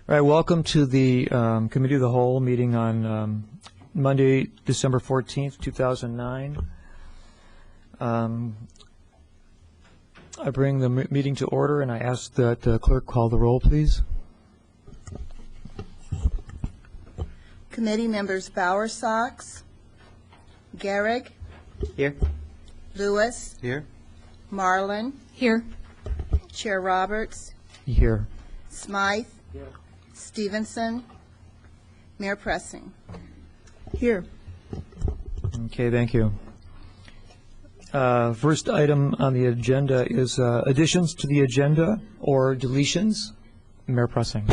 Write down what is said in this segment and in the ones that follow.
All right, welcome to the Committee of the Whole meeting on Monday, December 14th, 2009. I bring the meeting to order and I ask that the clerk call the roll, please. Committee members Bowersox, Garrick. Here. Lewis. Here. Marlin. Here. Chair Roberts. Here. Smythe. Here. Stevenson. Mayor Pressing. Here. Okay, thank you. First item on the agenda is additions to the agenda or deletions. Mayor Pressing.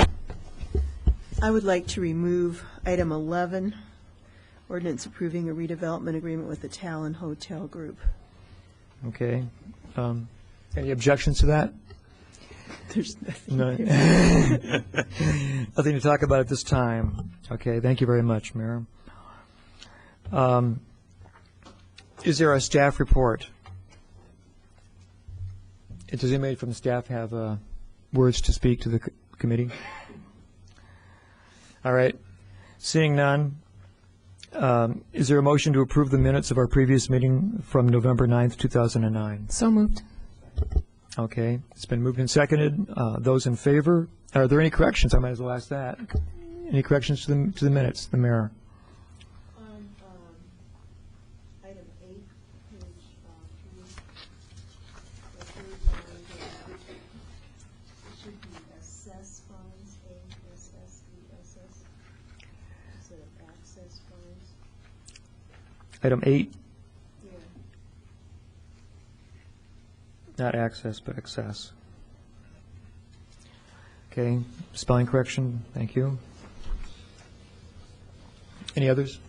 I would like to remove item 11, ordinance approving a redevelopment agreement with the Talon Hotel Group. Okay. Any objections to that? There's nothing. No. Nothing to talk about at this time. Okay, thank you very much, Mayor. Is there a staff report? Does anybody from the staff have words to speak to the committee? All right. Seeing none, is there a motion to approve the minutes of our previous meeting from November 9th, 2009? So moved. Okay, it's been moved and seconded. Those in favor? Are there any corrections? I might as well ask that. Any corrections to the minutes, the mayor? On item 8, page 3, it should be assess funds, A-S-S-E-S-S, instead of access funds. Item 8, Yeah. not access, but access. Okay, spelling correction, thank you. Any others?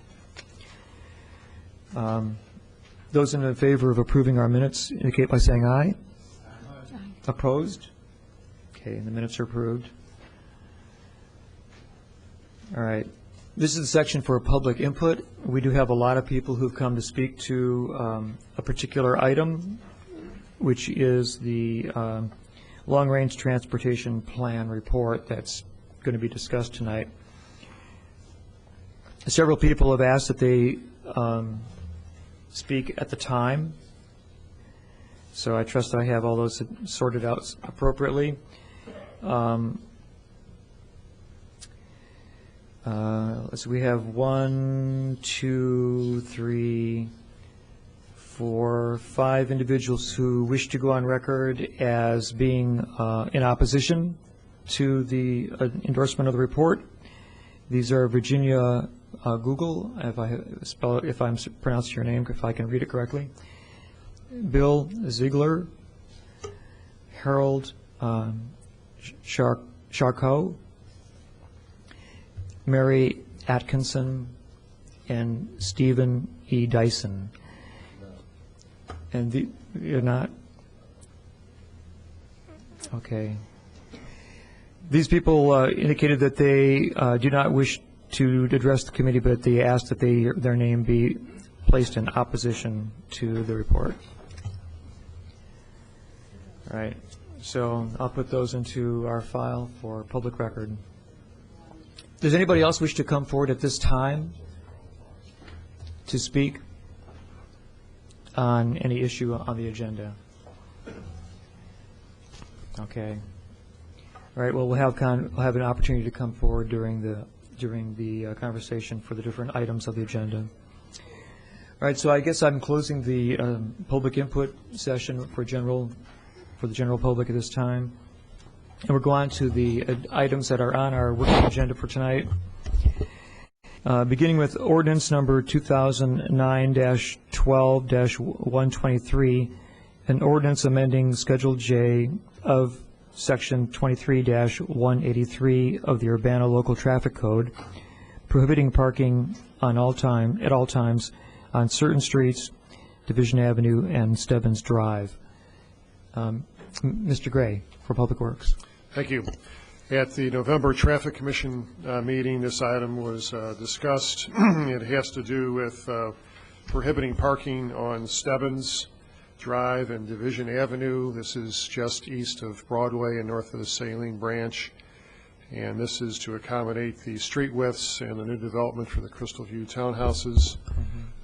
Those in favor of approving our minutes indicate by saying aye. Aye. Opposed? Okay, the minutes are approved. All right. This is the section for public input. We do have a lot of people who've come to speak to a particular item, which is the long-range transportation plan report that's going to be discussed tonight. Several people have asked that they speak at the time, so I trust that I have all those sorted out appropriately. Let's see, we have 1, 2, 3, 4, 5 individuals who wish to go on record as being in opposition to the endorsement of the report. These are Virginia Google, if I'm pronouncing your name, if I can read it correctly, Bill Ziegler, Harold Charcot, Mary Atkinson, and Stephen E. Dyson. And you're not? Okay. These people indicated that they do not wish to address the committee, but they asked that their name be placed in opposition to the report. All right. So I'll put those into our file for public record. Does anybody else wish to come forward at this time to speak on any issue on the agenda? Okay. All right. Well, we'll have an opportunity to come forward during the conversation for the different items of the agenda. All right. So I guess I'm closing the public input session for the general public at this time, and we'll go on to the items that are on our working agenda for tonight. Beginning with ordinance number 2009-12-123, an ordinance amending Schedule J of Section 23-183 of the Urbana Local Traffic Code, prohibiting parking at all times on certain streets, Division Avenue and Stebbins Drive. Mr. Gray for Public Works. Thank you. At the November Traffic Commission meeting, this item was discussed. It has to do with prohibiting parking on Stebbins Drive and Division Avenue. This is just east of Broadway and north of the Saline Branch. and this is to accommodate the street widths and the new development for the Crystal View townhouses.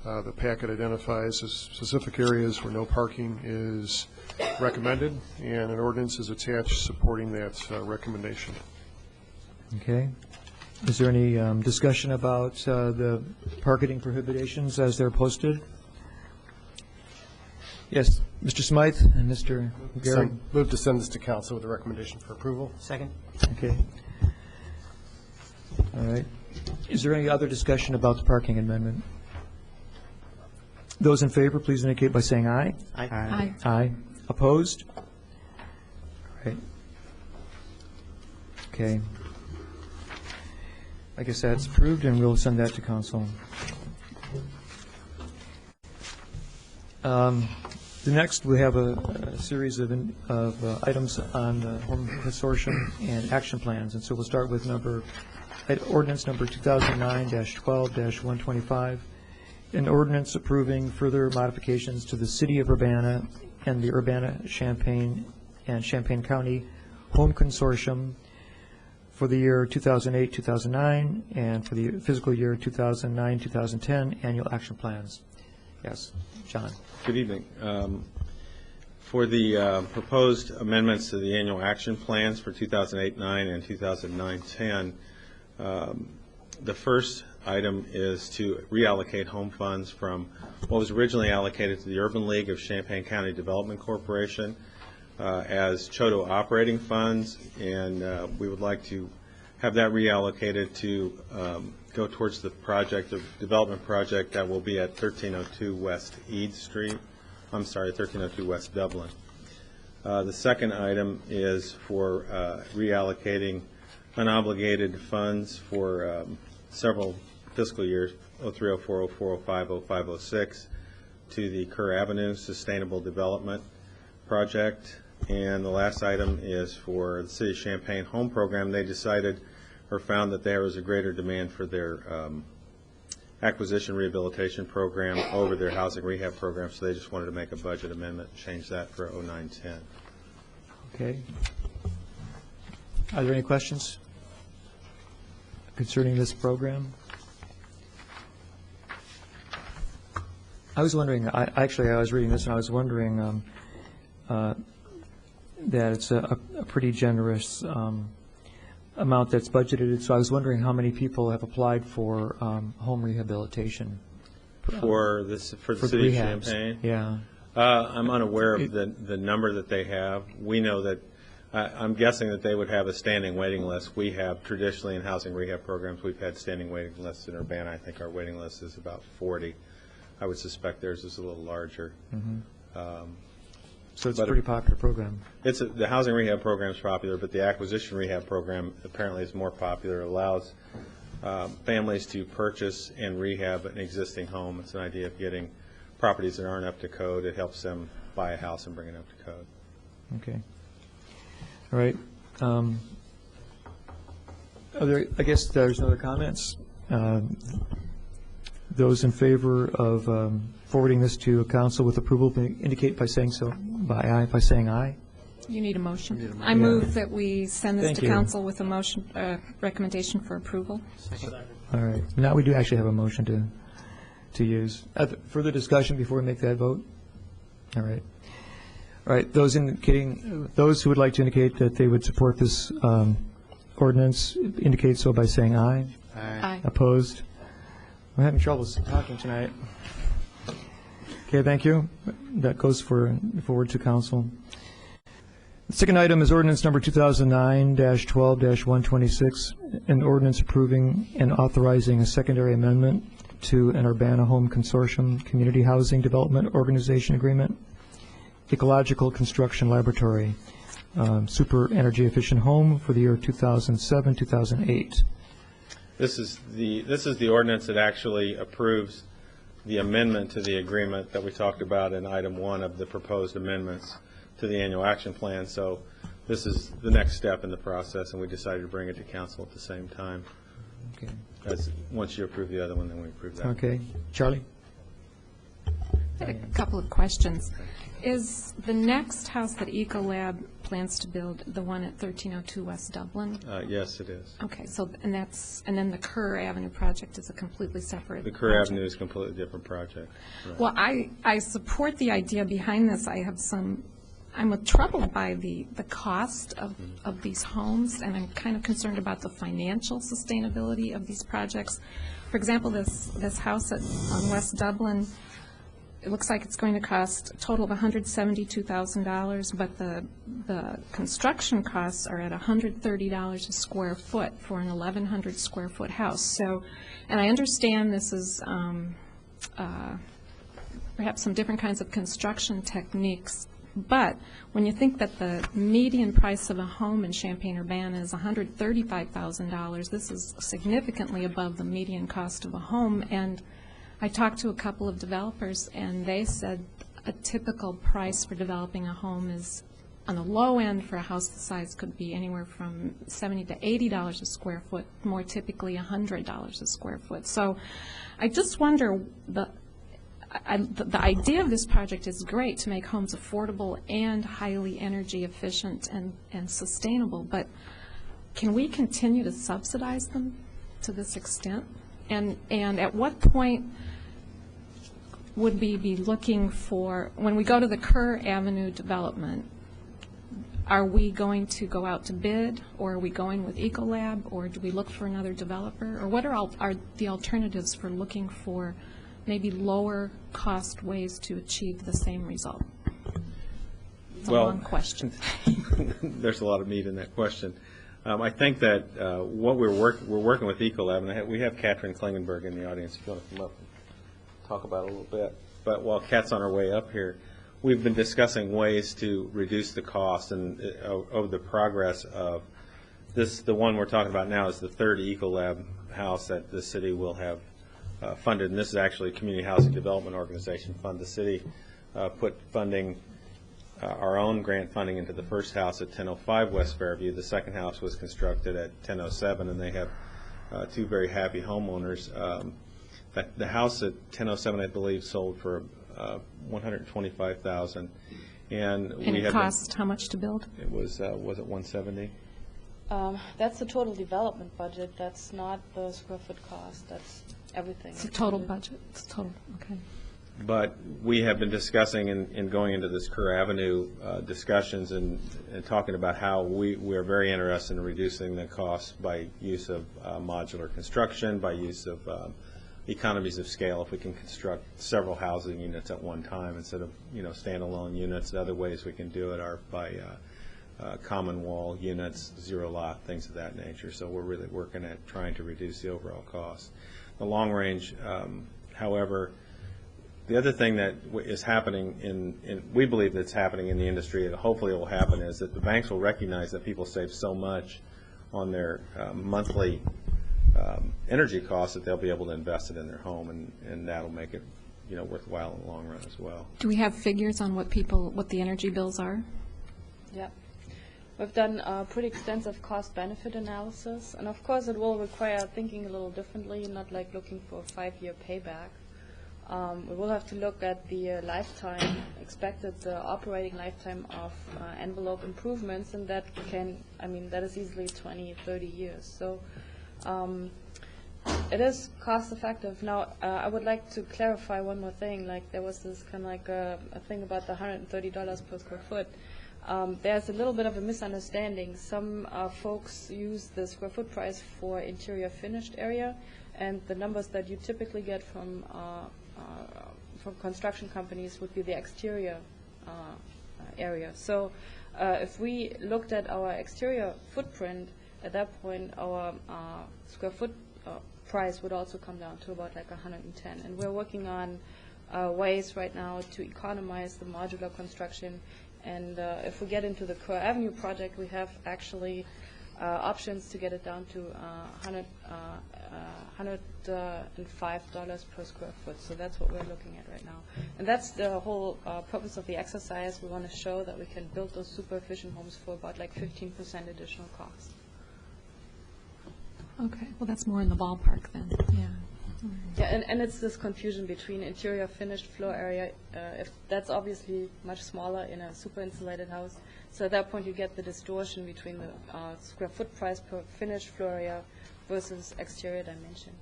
The packet identifies the specific areas where no parking is recommended, and an ordinance is attached supporting that recommendation. Okay. Is there any discussion about the parking prohibitions as they're posted? Yes, Mr. Smythe and Mr. Gary. Move to send this to council with a recommendation for approval. Second. Okay. All right. Is there any other discussion about the parking amendment? Those in favor, please indicate by saying aye. Aye. Aye. Opposed? All right. Okay. I guess that's approved, and we'll send that to council. The next, we have a series of items on the Home Consortium and action plans, and so we'll start with ordinance number 2009-12-125, an ordinance approving further modifications to the City of Urbana and the Urbana, Champaign, and Champaign County Home Consortium for the year 2008-2009 and for the fiscal year 2009-2010 annual action plans. Yes, John. Good evening. For the proposed amendments to the annual action plans for 2008-9 and 2009-10, the first item is to reallocate home funds from what was originally allocated to the Urban League of Champaign County Development Corporation as CHOTO operating funds, and we would like to have that reallocated to go towards the development project that will be at 1302 West Eade Street. I'm sorry, 1302 West Dublin. The second item is for reallocating unobligated funds for several fiscal years, 03, 04, 04, 05, 05, 06, to the Kerr Avenue Sustainable Development Project. And the last item is for the City of Champaign Home Program. They decided or found that there was a greater demand for their acquisition rehabilitation program over their housing rehab program, so they just wanted to make a budget amendment and change that for 09-10. Okay. Are there any questions concerning this program? I was wondering, I was reading this and I was wondering that it's a pretty generous amount that's budgeted, so I was wondering how many people have applied for home rehabilitation. For the City of Champaign? Yeah. I'm unaware of the number that they have. We know that, I'm guessing that they would have a standing waiting list. We have traditionally in housing rehab programs, we've had standing waiting lists in Urbana. I think our waiting list is about 40. I would suspect theirs is a little larger. So it's a pretty popular program. The housing rehab program is popular, but the acquisition rehab program apparently is more popular. It allows families to purchase and rehab an existing home. It's an idea of getting properties that aren't up to code. It helps them buy a house and bring it up to code. Okay. All right. I guess there's no other comments. Those in favor of forwarding this to council with approval indicate by saying so, by saying aye. You need a motion. I move that we send this Thank to you. council with a motion, recommendation for approval. All right. Now we do actually have a motion to use. Further discussion before we make that vote? All right. All right. Those who would like to indicate that they would support this ordinance indicate so by saying aye. Aye. Opposed? I'm having trouble talking tonight. Okay, thank you. That goes forward to council. The second item is ordinance number 2009-12-126, an ordinance approving and authorizing a secondary amendment to an Urbana Home Consortium Community Housing Development Organization Agreement, Ecological Construction Laboratory, super energy efficient home for the year 2007-2008. This is the ordinance that actually approves the amendment to the agreement that we talked about in item 1 of the proposed amendments to the annual action plan. So this is the next step in the process, and we decided to bring it to council at the same time. Okay. Once you approve the other one, then we approve that. Okay. Charlie? A couple of questions. Is the next house that Ecolab plans to build the one at 1302 West Dublin? Yes, it is. Okay, so, and then the Kerr Avenue project is a completely separate The Kerr project. Avenue is a completely different project. Right. Well, I support the idea behind this. I'm troubled by the cost of these homes, and I'm kind of concerned about the financial sustainability of these projects. For example, this house on West Dublin, it looks like it's going to cost a total of $172,000, but the construction costs are at $130 a square foot for an 1,100 square foot house. So, and I understand this is perhaps some different kinds of construction techniques, but when you think that the median price of a home in Champaign-Urbana is $135,000, this is significantly above the median cost of a home. And I talked to a couple of developers, and they said a typical price for developing a home is, on the low end for a house the size, could be anywhere from $70 to $80 a square foot, more typically $100 a square foot. So I just wonder, the idea of this project is great, to make homes affordable and highly energy efficient and sustainable, but can we continue to subsidize them to this extent? And at what point would we be looking for, when we go to the Kerr Avenue development, are we going to go out to bid, or are we going with Ecolab, or do we look for another developer? Or what are the alternatives for looking for maybe lower cost ways to achieve the same result? It's a long question. There's a lot of meat in that question. I think that what we're working with Ecolab, and we have Catherine Klingenberg in the audience if you want to come up and talk about it a little bit. But while Kat's on her way up here, we've been discussing ways to reduce the cost and over the progress of this. The one we're talking about now is the third Ecolab house that the city will have funded, and this is actually a community housing development organization fund. The city put funding, our own grant funding, into the first house at 1005 West Fairview. The second house was constructed at 1007, and they have two very happy homeowners. The house at 1007, I believe, sold for $125,000, and it cost how much to build? It was it 170? That's the total development budget. That's not the square foot cost. That's everything. It's a total budget. It's total, okay. But we have been discussing and going into this Kerr Avenue discussions and talking about how we're very interested in reducing the cost by use of modular construction, by use of economies of scale. If we can construct several housing units at one time instead of standalone units, other ways we can do it are by common wall units, zero lot, things of that nature. So we're really working at trying to reduce the overall cost. The long range, however, the other thing that is happening we believe that's happening in the industry, and hopefully it will happen, is that the banks will recognize that people save so much on their monthly energy costs that they'll be able to invest it in their home, and that'll make it worthwhile in the long run as well. Do we have figures on what the energy bills are? Yeah. We've done a pretty extensive cost-benefit analysis, and of course it will require thinking a little differently, not like looking for a 5-year payback. We will have to look at the lifetime, expected operating lifetime of envelope improvements, and that is easily 20, 30 years. So it is cost-effective. Now, I would like to clarify one more thing. Like, there was this kind of like a thing about the $130 per square foot. There's a little bit of a misunderstanding. Some folks use the square foot price for interior finished area, and the numbers that you typically get from construction companies would be the exterior area. So if we looked at our exterior footprint, at that point our square foot price would also come down to about like 110. And we're working on ways right now to economize the modular construction. And if we get into the Kerr Avenue project, we have actually options to get it down to $105 per square foot. So that's what we're looking at right now. And that's the whole purpose of the exercise. We want to show that we can build those super efficient homes for about like 15% additional cost. Okay, well, that's more in the ballpark then, yeah. Yeah, and it's this confusion between interior finished floor area, if that's obviously much smaller in a super insulated house. So at that point, you get the distortion between the square foot price per finished floor area versus exterior dimension.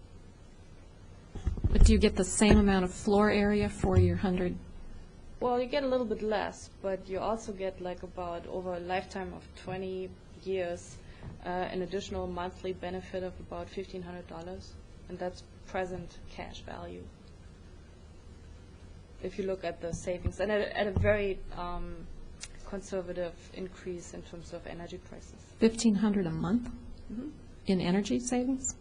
But do you get the same amount of floor area for your 100? Well, you get a little bit less, but you also get like about over a lifetime of 20 years, an additional monthly benefit of about $1,500, and that's present cash value. If you look at the savings, and at a very conservative increase in terms of energy prices. $1,500 a month in energy savings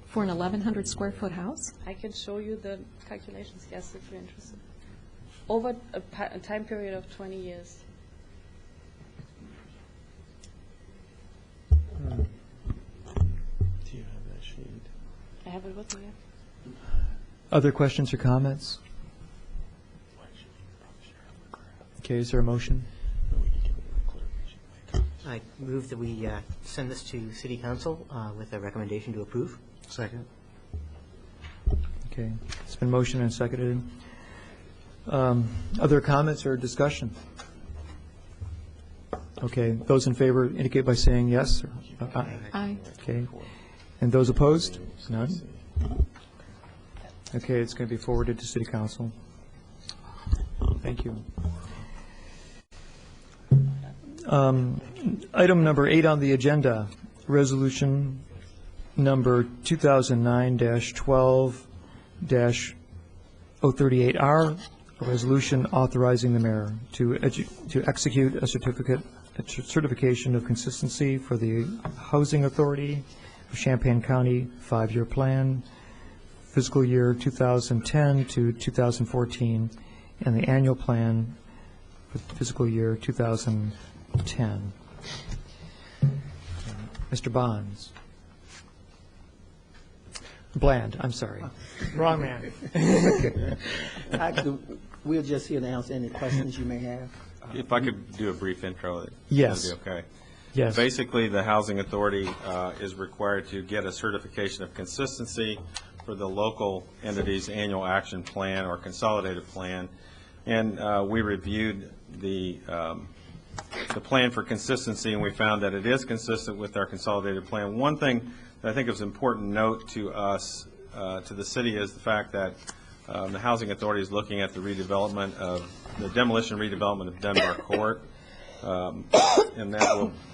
for an 1,100 square foot house? I can show you the calculations, yes, if you're interested. Over a time period of 20 years. Do you have that sheet? I have it with me here. Other questions or comments? Okay, is there a motion? I move that we send this to City Council with a recommendation to approve. Second. Okay, it's been motioned and seconded. Other comments or discussion? Okay, those in favor indicate by saying yes. Aye. Okay, and those opposed? None? Okay, it's going to be forwarded to City Council. Thank you. Item number 8 on the agenda, resolution number 2009-12-038R, a resolution authorizing the mayor to execute a certification of consistency for the Housing Authority of Champaign County 5-year plan, fiscal year 2010 to 2014, and the annual plan for fiscal year 2010. Mr. Bonds. Bland, I'm sorry. Wrong man. Actually, we're just here to answer any questions you may have. If I could do a brief intro, Yes. that'd be okay. Yes. Basically, the Housing Authority is required to get a certification of consistency for the local entity's annual action plan or consolidated plan. And we reviewed the plan for consistency, and we found that it is consistent with our consolidated plan. One thing that I think is an important note to us, to the city, is the fact that the Housing Authority is looking at the redevelopment of, the demolition redevelopment of Dunbar Court. And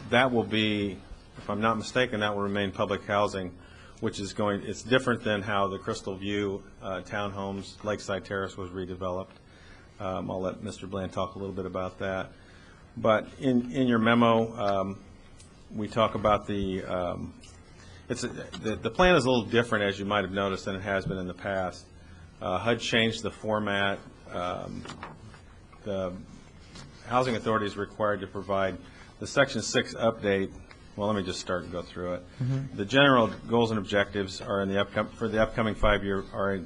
that will be, if I'm not mistaken, that will remain public housing, which is going, it's different than how the Crystal View townhomes, Lakeside Terrace was redeveloped. I'll let Mr. Bland talk a little bit about that. But in your memo, we talk about the plan is a little different, as you might have noticed, than it has been in the past. HUD changed the format. The Housing Authority is required to provide the Section 6 update. Well, let me just start and go through it. The general goals and objectives are in the for the upcoming 5-year are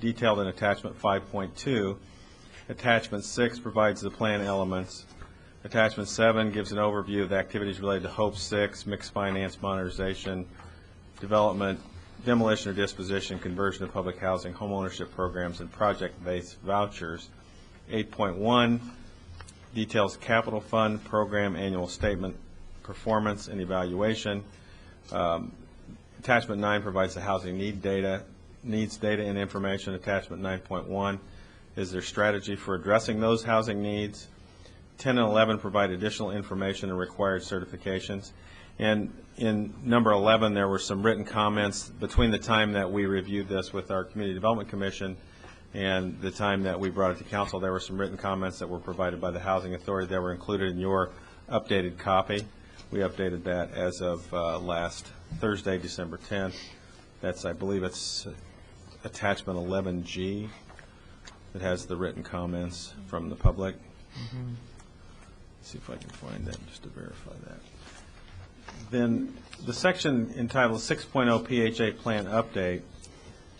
detailed in Attachment 5.2. Attachment 6 provides the plan elements. Attachment 7 gives an overview of the activities related to HOPE 6, mixed finance, modernization, development, demolition or disposition, conversion of public housing, home ownership programs, and project-based vouchers. 8.1 details capital fund program annual statement performance and evaluation. Attachment 9 provides the housing needs data and information. Attachment 9.1 is their strategy for addressing those housing needs. 10 and 11 provide additional information and required certifications. And in number 11, there were some written comments between the time that we reviewed this with our Community Development Commission and the time that we brought it to council. There were some written comments that were provided by the Housing Authority that were included in your updated copy. We updated that as of last Thursday, December 10th. That's, I believe it's attachment 11G that has the written comments from the public. Let's see if I can find that just to verify that. Then the section entitled 6.0 PHA Plan Update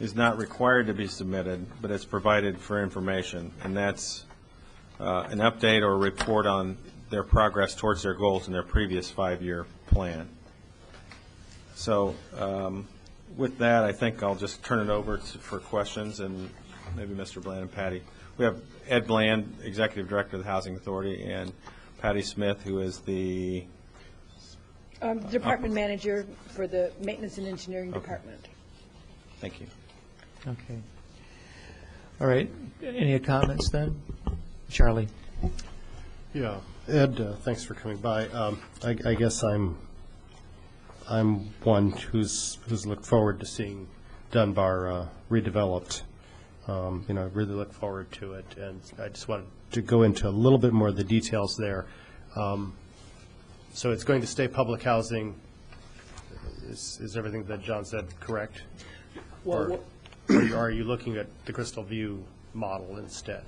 is not required to be submitted, but it's provided for information, and that's an update or a report on their progress towards their goals in their previous 5-year plan. So With that, I think I'll just turn it over for questions, and maybe Mr. Bland and Patty. We have Ed Bland, Executive Director of the Housing Authority, and Patty Smith, who is the Department Manager for the Maintenance and Engineering Department. Thank you. Okay. All right. Any comments then? Charlie? Yeah, Ed, thanks for coming by. I guess I'm one who's looked forward to seeing Dunbar redeveloped. I really look forward to it, and I just wanted to go into a little bit more of the details there. So it's going to stay public housing. Is everything that John said correct? Well, Or are you looking at the Crystal View model instead?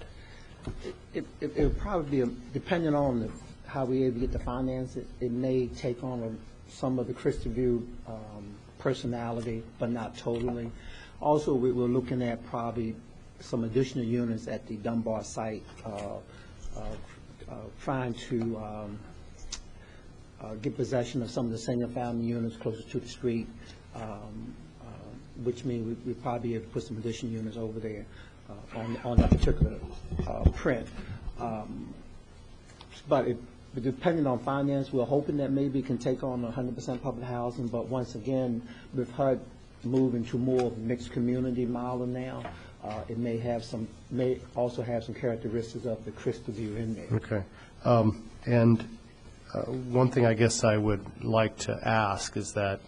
it would probably be, depending on how we able to get the finance, it may take on some of the Crystal View personality, but not totally. Also, we're looking at probably some additional units at the Dunbar site, trying to get possession of some of the single-family units closer to the street, which means we probably have to put some additional units over there on that particular print. But depending on finance, we're hoping that maybe it can take on 100% public housing. But once again, with HUD moving to more of a mixed community model now, it may also have some characteristics of the Crystal View in there. Okay. And one thing I guess I would like to ask is that,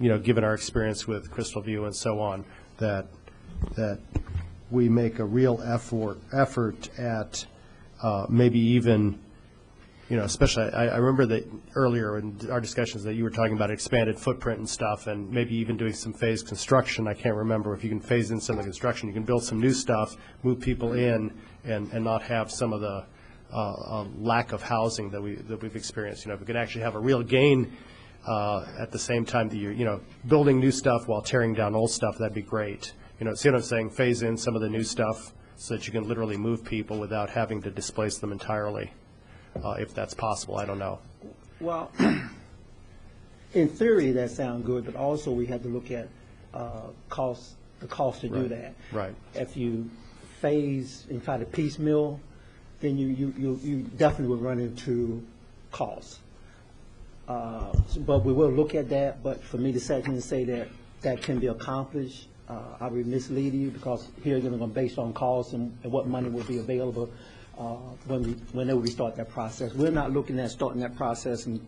given our experience with Crystal View and so on, that we make a real effort at maybe even, especially, I remember that earlier in our discussions that you were talking about expanded footprint and stuff, and maybe even doing some phased construction. I can't remember if you can phase in some of the construction. You can build some new stuff, move people in, and not have some of the lack of housing that we've experienced. If we could actually have a real gain at the same time that you're, building new stuff while tearing down old stuff, that'd be great. See what I'm saying? Phase in some of the new stuff so that you can literally move people without having to displace them entirely, if that's possible. I don't know. Well, in theory, that sounds good, but also we have to look at the cost to do that. Right. If you phase and try to piecemeal, then you definitely will run into costs. But we will look at that. But for me to sit here and say that can be accomplished, I would mislead you, because here you're going to based on costs and what money will be available whenever we start that process. We're not looking at starting that process in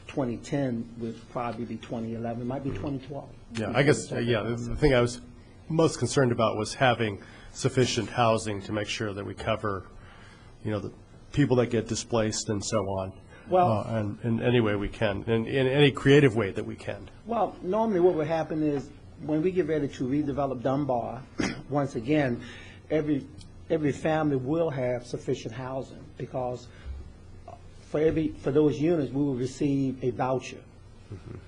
2010. Would probably be 2011. It might be 2012. Yeah, I guess. The thing I was most concerned about was having sufficient housing to make sure that we cover, the people that get displaced and so on. Well, and in any way we can, in any creative way that we can. Well, normally what would happen is when we get ready to redevelop Dunbar, once again, every family will have sufficient housing, because for those units we will receive a voucher. Mm-hmm.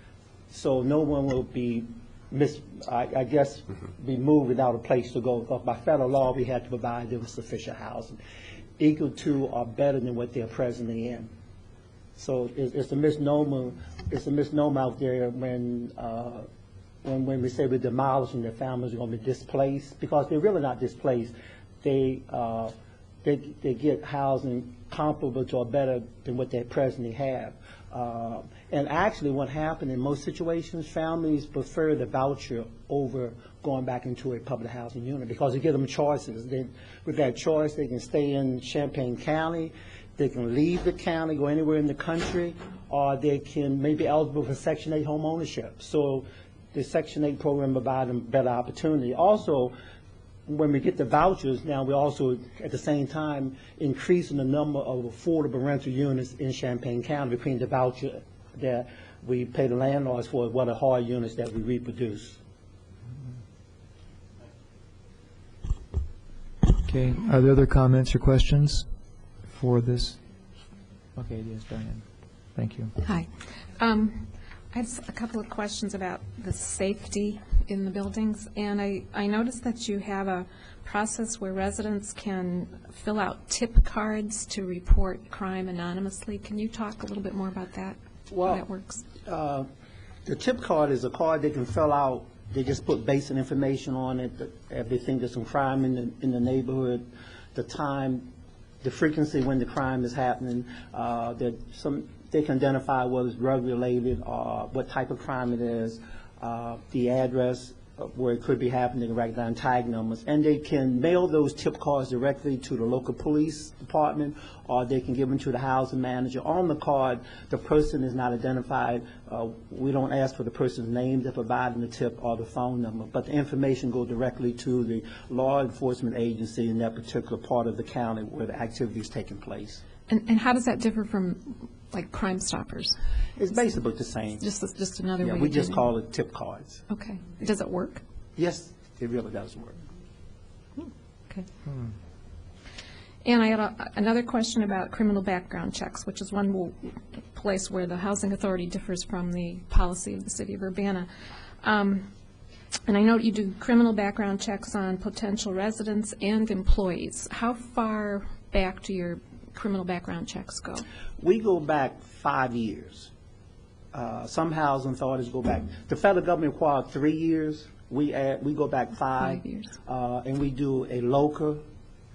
So no one will be be moved without a place to go. Because by federal law we had to provide them with sufficient housing, equal to or better than what they're presently in. So it's a misnomer. It's a misnomer out there when we say we're demolishing, their families are going to be displaced, because they're really not displaced. They get housing comparable to or better than what they presently have. And actually, what happened in most situations, families prefer the voucher over going back into a public housing unit, because it gives them choices. With that choice, they can stay in Champaign County. They can leave the county, go anywhere in the country, or they can maybe eligible for Section 8 home ownership. So the Section 8 program provides them better opportunity. Also, when we get the vouchers, now we're also at the same time increasing the number of affordable rental units in Champaign County between the voucher that we pay the landlords for, what are hard units that we reproduce. Okay. Are there other comments or questions for this? Okay, yes, Diane. Thank you. Hi. I have a couple of questions about the safety in the buildings, and I noticed that you have a process where residents can fill out tip cards to report crime anonymously. Can you talk a little bit more about that, how that works? The tip card is a card they can fill out. They just put basic information on it, if they think there's some crime in the neighborhood, the time, the frequency when the crime is happening. They can identify whether it's drug-related or what type of crime it is, the address where it could be happening, they write down tag numbers. And they can mail those tip cards directly to the local police department, or they can give them to the housing manager. On the card, the person is not identified. We don't ask for the person's name to provide in the tip or the phone number, but the information goes directly to the law enforcement agency in that particular part of the county where the activity is taking place. And how does that differ from, like, Crime Stoppers? It's basically the same. Just another way Yeah, of we just doing it. call it tip cards. Okay. Does it work? Yes, it really does work. Okay. And I had another question about criminal background checks, which is one place where the Housing Authority differs from the policy of the City of Urbana. And I know you do criminal background checks on potential residents and employees. How far back do your criminal background checks go? We go back 5 years. Some housing authorities go back. The federal government requires 3 years. We go back 5 years. And we do a local,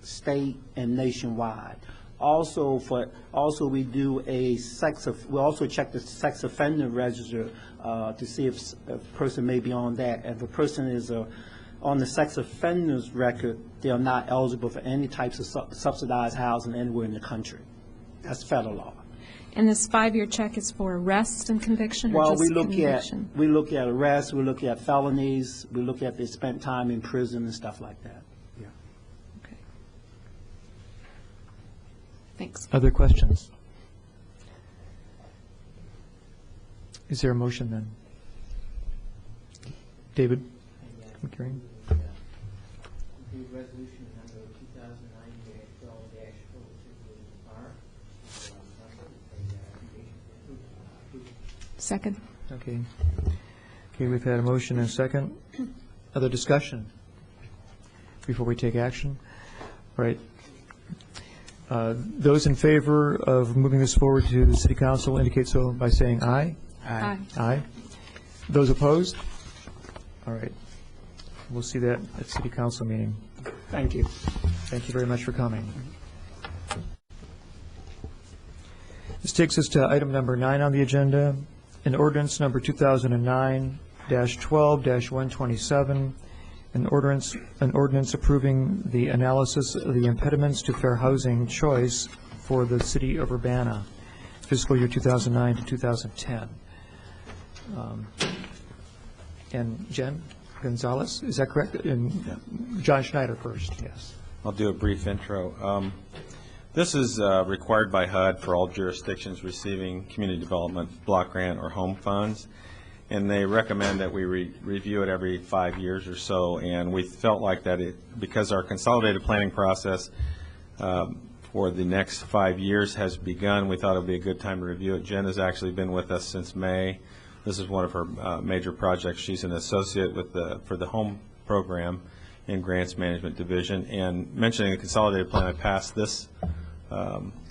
state, and nationwide. Also we do we also check the sex offender register to see if a person may be on that. If a person is on the sex offenders record, they are not eligible for any types of subsidized housing anywhere in the country. That's federal law. And this 5-year check is for arrest and conviction, or Well, just conviction? we look at arrests, we look at felonies, we look at they spent time in prison and stuff like that. Yeah. Okay. Thanks. Other questions? Is there a motion then? David? McCarran? Resolution number 2009-12-060R. Second. Okay. Okay, we've had a motion and a second. Other discussion before we take action? All right. Those in favor of moving this forward to the City Council indicate so by saying aye. Aye. Aye. Those opposed? All right. We'll see that at City Council meeting. Thank you. Thank you very much for coming. This takes us to item number 9 on the agenda, an ordinance number 2009-12-127, an ordinance approving the analysis of the impediments to fair housing choice for the City of Urbana, fiscal year 2009 to 2010. And Jen Gonzalez, is that correct? And John Schneider first, yes. I'll do a brief intro. This is required by HUD for all jurisdictions receiving community development block grant or home funds, and they recommend that we review it every 5 years or so. And we felt like that because our consolidated planning process for the next 5 years has begun, we thought it would be a good time to review it. Jen has actually been with us since May. This is one of her major projects. She's an associate for the home program in Grants Management Division. And mentioning the consolidated plan, I passed this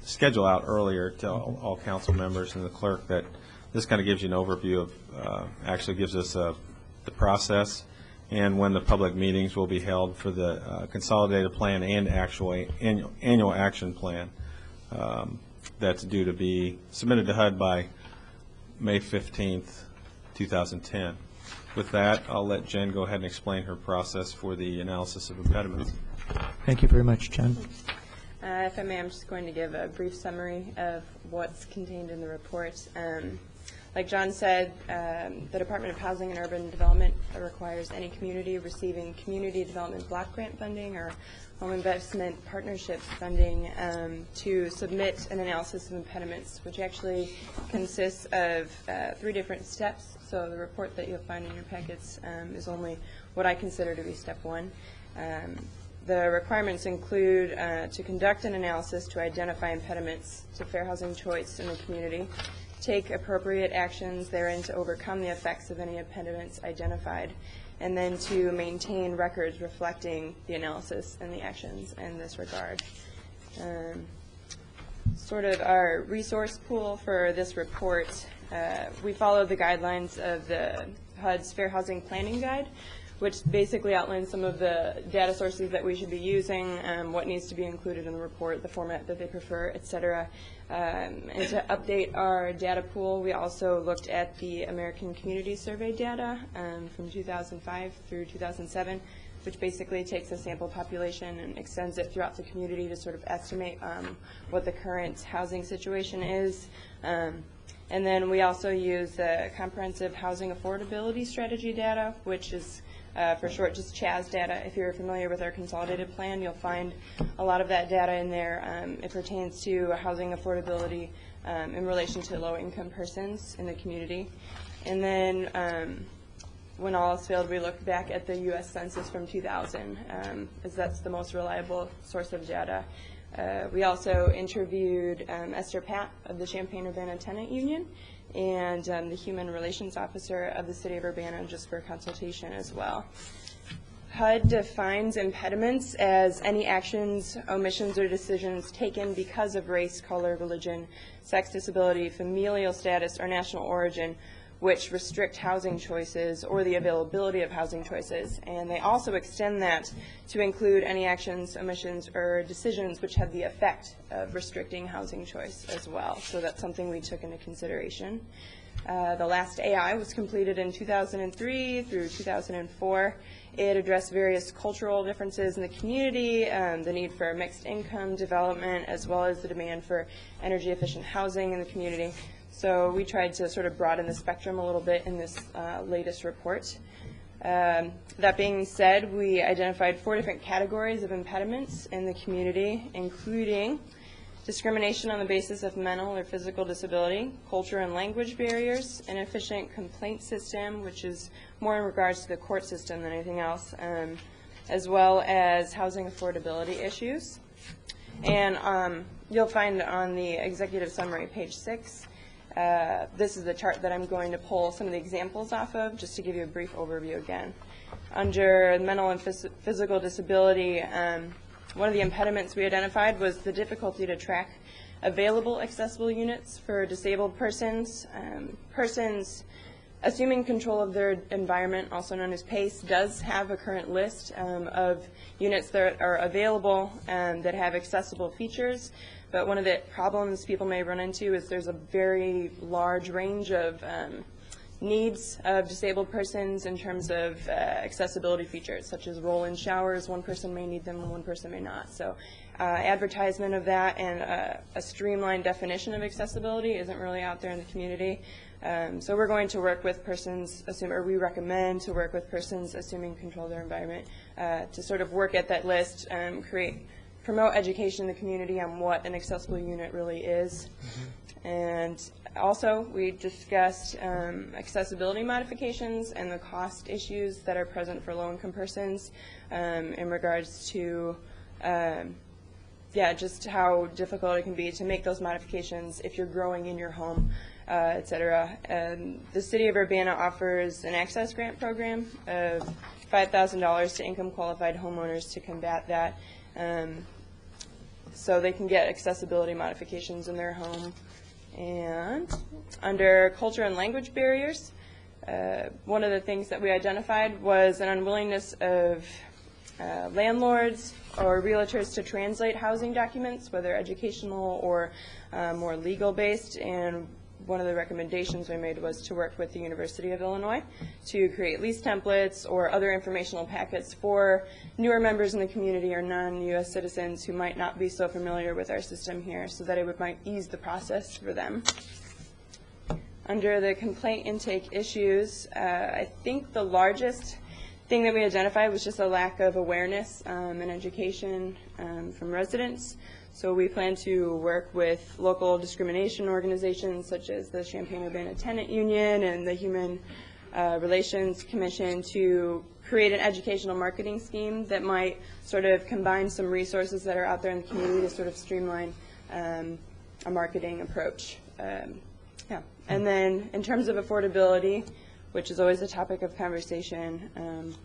schedule out earlier to all council members and the clerk, that this kind of gives you an overview of, actually gives us the process and when the public meetings will be held for the consolidated plan and actual annual action plan that's due to be submitted to HUD by May 15th, 2010. With that, I'll let Jen go ahead and explain her process for the analysis of impediments. Thank you very much, Jen. If I may, I'm just going to give a brief summary of what's contained in the report. Like John said, the Department of Housing and Urban Development requires any community receiving community development block grant funding or home investment partnerships funding to submit an analysis of impediments, which actually consists of 3 different steps. So the report that you'll find in your packets is only what I consider to be step 1. The requirements include to conduct an analysis to identify impediments to fair housing choice in the community, take appropriate actions therein to overcome the effects of any impediments identified, and then to maintain records reflecting the analysis and the actions in this regard. sort of our resource pool for this report, we follow the guidelines of the HUD's Fair Housing Planning Guide, which basically outlines some of the data sources that we should be using, what needs to be included in the report, the format that they prefer, et cetera. And to update our data pool, we also looked at the American Community Survey data from 2005 through 2007, which basically takes a sample population and extends it throughout the community to sort of estimate what the current housing situation is. And then we also use the Comprehensive Housing Affordability Strategy data, which is for short, just CHAS data. If you're familiar with our consolidated plan, you'll find a lot of that data in there. It pertains to housing affordability in relation to low-income persons in the community. And then when all else failed, we looked back at the U.S. Census from 2000, as that's the most reliable source of data. We also interviewed Esther Patt of the Champaign-Urbana Tenant Union and the Human Relations Officer of the City of Urbana, just for consultation as well. HUD defines impediments as any actions, omissions, or decisions taken because of race, color, religion, sex, disability, familial status, or national origin, which restrict housing choices or the availability of housing choices. And they also extend that to include any actions, omissions, or decisions which have the effect of restricting housing choice as well. So that's something we took into consideration. The last AI was completed in 2003 through 2004. It addressed various cultural differences in the community, the need for mixed income development, as well as the demand for energy efficient housing in the community. So we tried to sort of broaden the spectrum a little bit in this latest report. That being said, we identified 4 different categories of impediments in the community, including discrimination on the basis of mental or physical disability, culture and language barriers, an efficient complaint system, which is more in regards to the court system than anything else, as well as housing affordability issues. And you'll find on the executive summary, page 6, this is the chart that I'm going to pull some of the examples off of, just to give you a brief overview again. Under mental and physical disability, one of the impediments we identified was the difficulty to track available accessible units for disabled persons. Persons assuming control of their environment, also known as PACE, does have a current list of units that are available and that have accessible features. But one of the problems people may run into is there's a very large range of needs of disabled persons in terms of accessibility features, such as roll-in showers. One person may need them and one person may not. So advertisement of that and a streamlined definition of accessibility isn't really out there in the community. So we're going to work with persons, or we recommend to work with persons assuming control of their environment to sort of work at that list and promote education in the community on what an accessible unit really is. And also, we discussed accessibility modifications and the cost issues that are present for low-income persons in regards to, just how difficult it can be to make those modifications if you're growing in your home, et cetera. The City of Urbana offers an access grant program of $5,000 to income-qualified homeowners to combat that, so they can get accessibility modifications in their home. And under culture and language barriers, one of the things that we identified was an unwillingness of landlords or realtors to translate housing documents, whether educational or more legal-based. And one of the recommendations we made was to work with the University of Illinois to create lease templates or other informational packets for newer members in the community or non-U.S. citizens who might not be so familiar with our system here, so that it might ease the process for them. Under the complaint intake issues, I think the largest thing that we identified was just a lack of awareness and education from residents. So we plan to work with local discrimination organizations such as the Champaign-Urbana Tenant Union and the Human Relations Commission to create an educational marketing scheme that might sort of combine some resources that are out there in the community to sort of streamline a marketing approach. And then in terms of affordability, which is always a topic of conversation,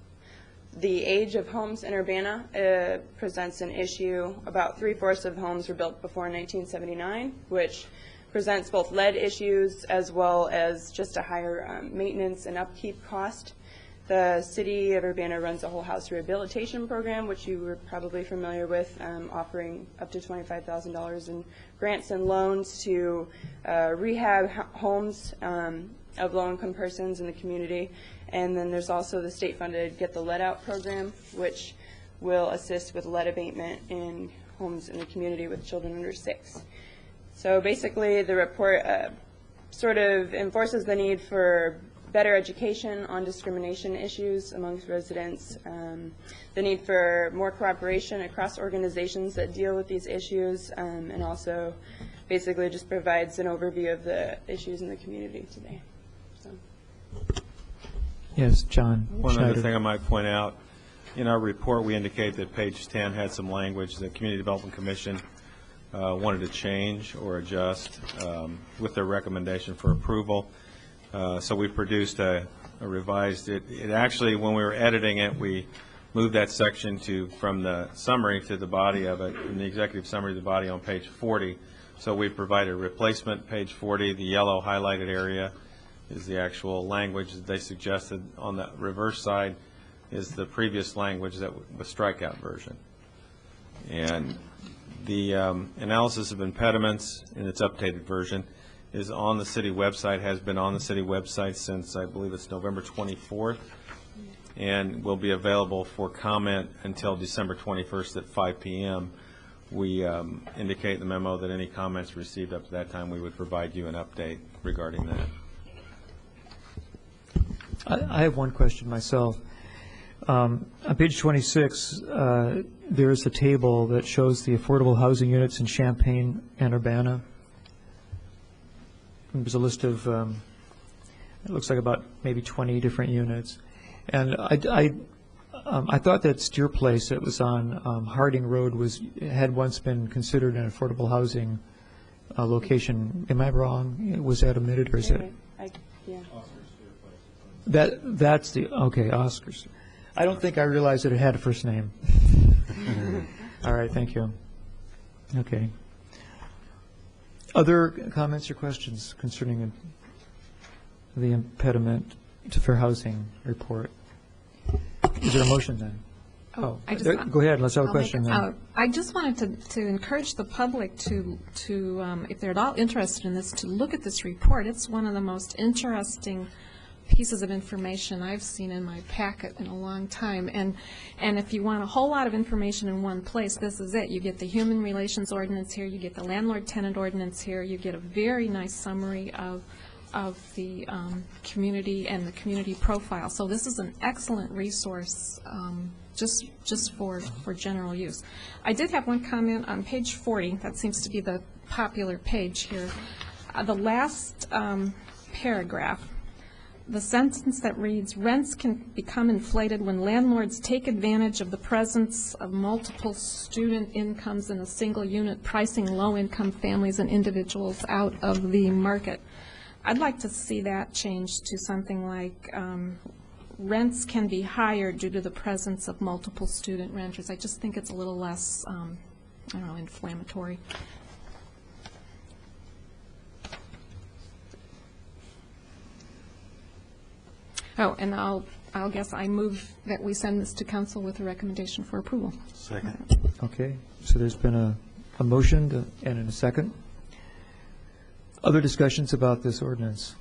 The age of homes in Urbana presents an issue. About 3/4 of homes were built before 1979, which presents both lead issues as well as just a higher maintenance and upkeep cost. The city of Urbana runs a whole house rehabilitation program, which you were probably familiar with, offering up to $25,000 in grants and loans to rehab homes of low-income persons in the community. And then there's also the state-funded Get the Lead Out program, which will assist with lead abatement in homes in the community with children under 6. So basically, the report sort of enforces the need for better education on discrimination issues amongst residents, the need for more cooperation across organizations that deal with these issues, and also basically just provides an overview of the issues in the community today. So. Yes, John. One Schneider. other thing I might point out, in our report, we indicate that page 10 had some language that Community Development Commission wanted to change or adjust with their recommendation for approval. So we produced a revised, it actually, when we were editing it, we moved that section from the summary to the body of it, from the executive summary to the body on page 40. So we provided a replacement, page 40, the yellow highlighted area is the actual language that they suggested. On the reverse side is the previous language, that the strikeout version. And the analysis of impediments in its updated version is on the city website, has been on the city website since I believe it's November 24th, and will be available for comment until December 21st at 5 p.m. We indicate in the memo that any comments received up to that time, we would provide you an update regarding that. I have one question myself. On page 26, there is a table that shows the affordable housing units in Champaign and Urbana. There's a list of, it looks like about maybe 20 different units. And I thought that Steer Place that was on Harding Road had once been considered an affordable housing location. Am I wrong? Was that omitted, or is it? Yeah. That's the, okay, Oscars. I don't think I realized that it had a first name. All right, thank you. Okay. Other comments or questions concerning the impediment to fair housing report? Is there a motion then? Oh, Go ahead, let's have a question then. I just wanted to encourage the public to if they're at all interested in this, to look at this report. It's one of the most interesting pieces of information I've seen in my packet in a long time. And if you want a whole lot of information in one place, this is it. You get the Human Relations Ordinance here, you get the Landlord-Tenant Ordinance here, you get a very nice summary of the community and the community profile. So this is an excellent resource just for general use. I did have one comment on page 40. That seems to be the popular page here. The last paragraph, the sentence that reads, "Rents can become inflated when landlords take advantage of the presence of multiple student incomes in a single unit, pricing low-income families and individuals out of the market." I'd like to see that changed to something like rents can be higher due to the presence of multiple student renters. I just think it's a little less, I don't know, inflammatory. Oh, and I'll guess I move that we send this to council with a recommendation for approval. Second. Okay, so there's been a motion and a second. Other discussions about this ordinance?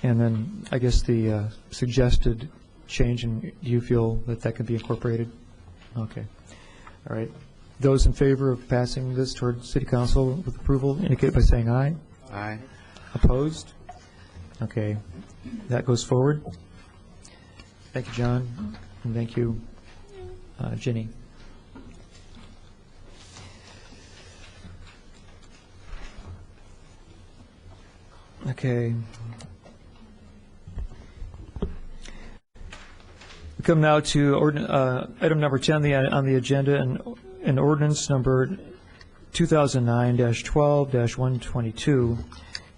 And then I guess the suggested change, and do you feel that that can be incorporated? Okay. All right. Those in favor of passing this toward City Council with approval indicate by saying aye. Aye. Opposed? Okay. That goes forward. Thank you, John, and thank you, Ginny. Okay. We come now to item number 10 on the agenda, and ordinance number 2009-12-122,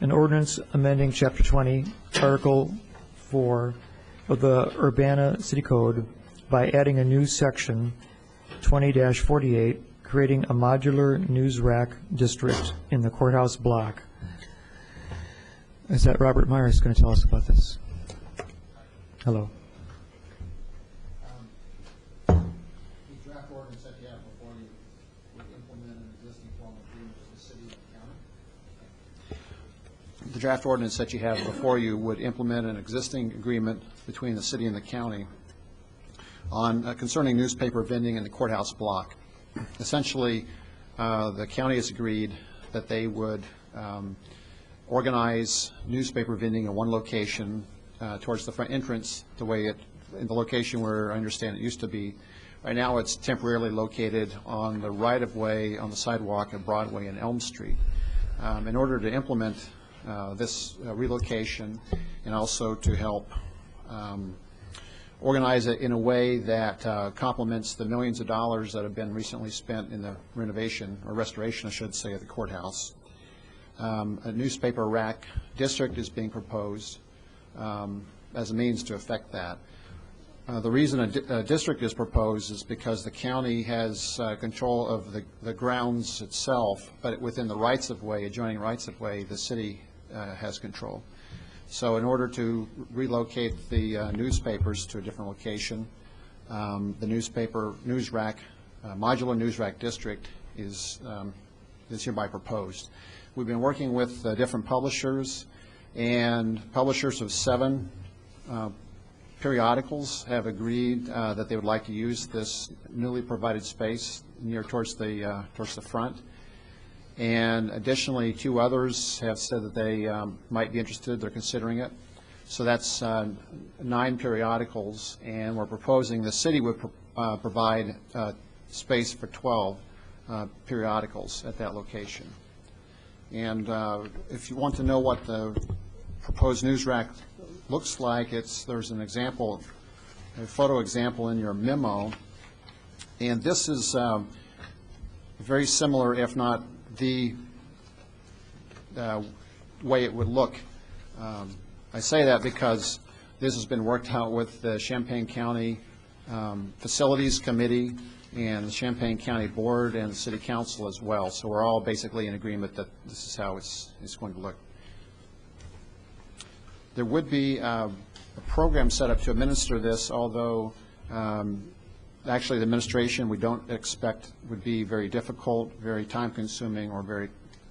an ordinance amending Chapter 20, Article 4, of the Urbana City Code by adding a new section 20-48, creating a modular news rack district in the courthouse block. Is that Robert Myers going to tell us about this? Hello. The draft ordinance that you have before you would implement an existing form of agreement with the city and the county? The draft ordinance that you have before you would implement an existing agreement between the city and the county on concerning newspaper vending in the courthouse block. Essentially, the county has agreed that they would organize newspaper vending in one location towards the front entrance, the way it, in the location where I understand it used to be. Right now, it's temporarily located on the right-of-way on the sidewalk of Broadway and Elm Street. In order to implement this relocation and also to help organize it in a way that complements the millions of dollars that have been recently spent in the renovation, or restoration, I should say, of the courthouse. A newspaper rack district is being proposed as a means to effect that. The reason a district is proposed is because the county has control of the grounds itself, but within the rights-of-way, adjoining rights-of-way, the city has control. So in order to relocate the newspapers to a different location, the newspaper news rack, modular news rack district is hereby proposed. We've been working with different publishers, and publishers of 7 periodicals have agreed that they would like to use this newly provided space near towards the front. And additionally, 2 others have said that they might be interested. They're considering it. So that's 9 periodicals, and we're proposing the city would provide space for 12 periodicals at that location. And if you want to know what the proposed news rack looks like, there's an example, a photo example in your memo, and this is very similar, if not the way it would look. I say that because this has been worked out with the Champaign County Facilities Committee and the Champaign County Board and the City Council as well. So we're all basically in agreement that this is how it's going to look. There would be a program set up to administer this, although actually the administration we don't expect would be very difficult, very time-consuming, or very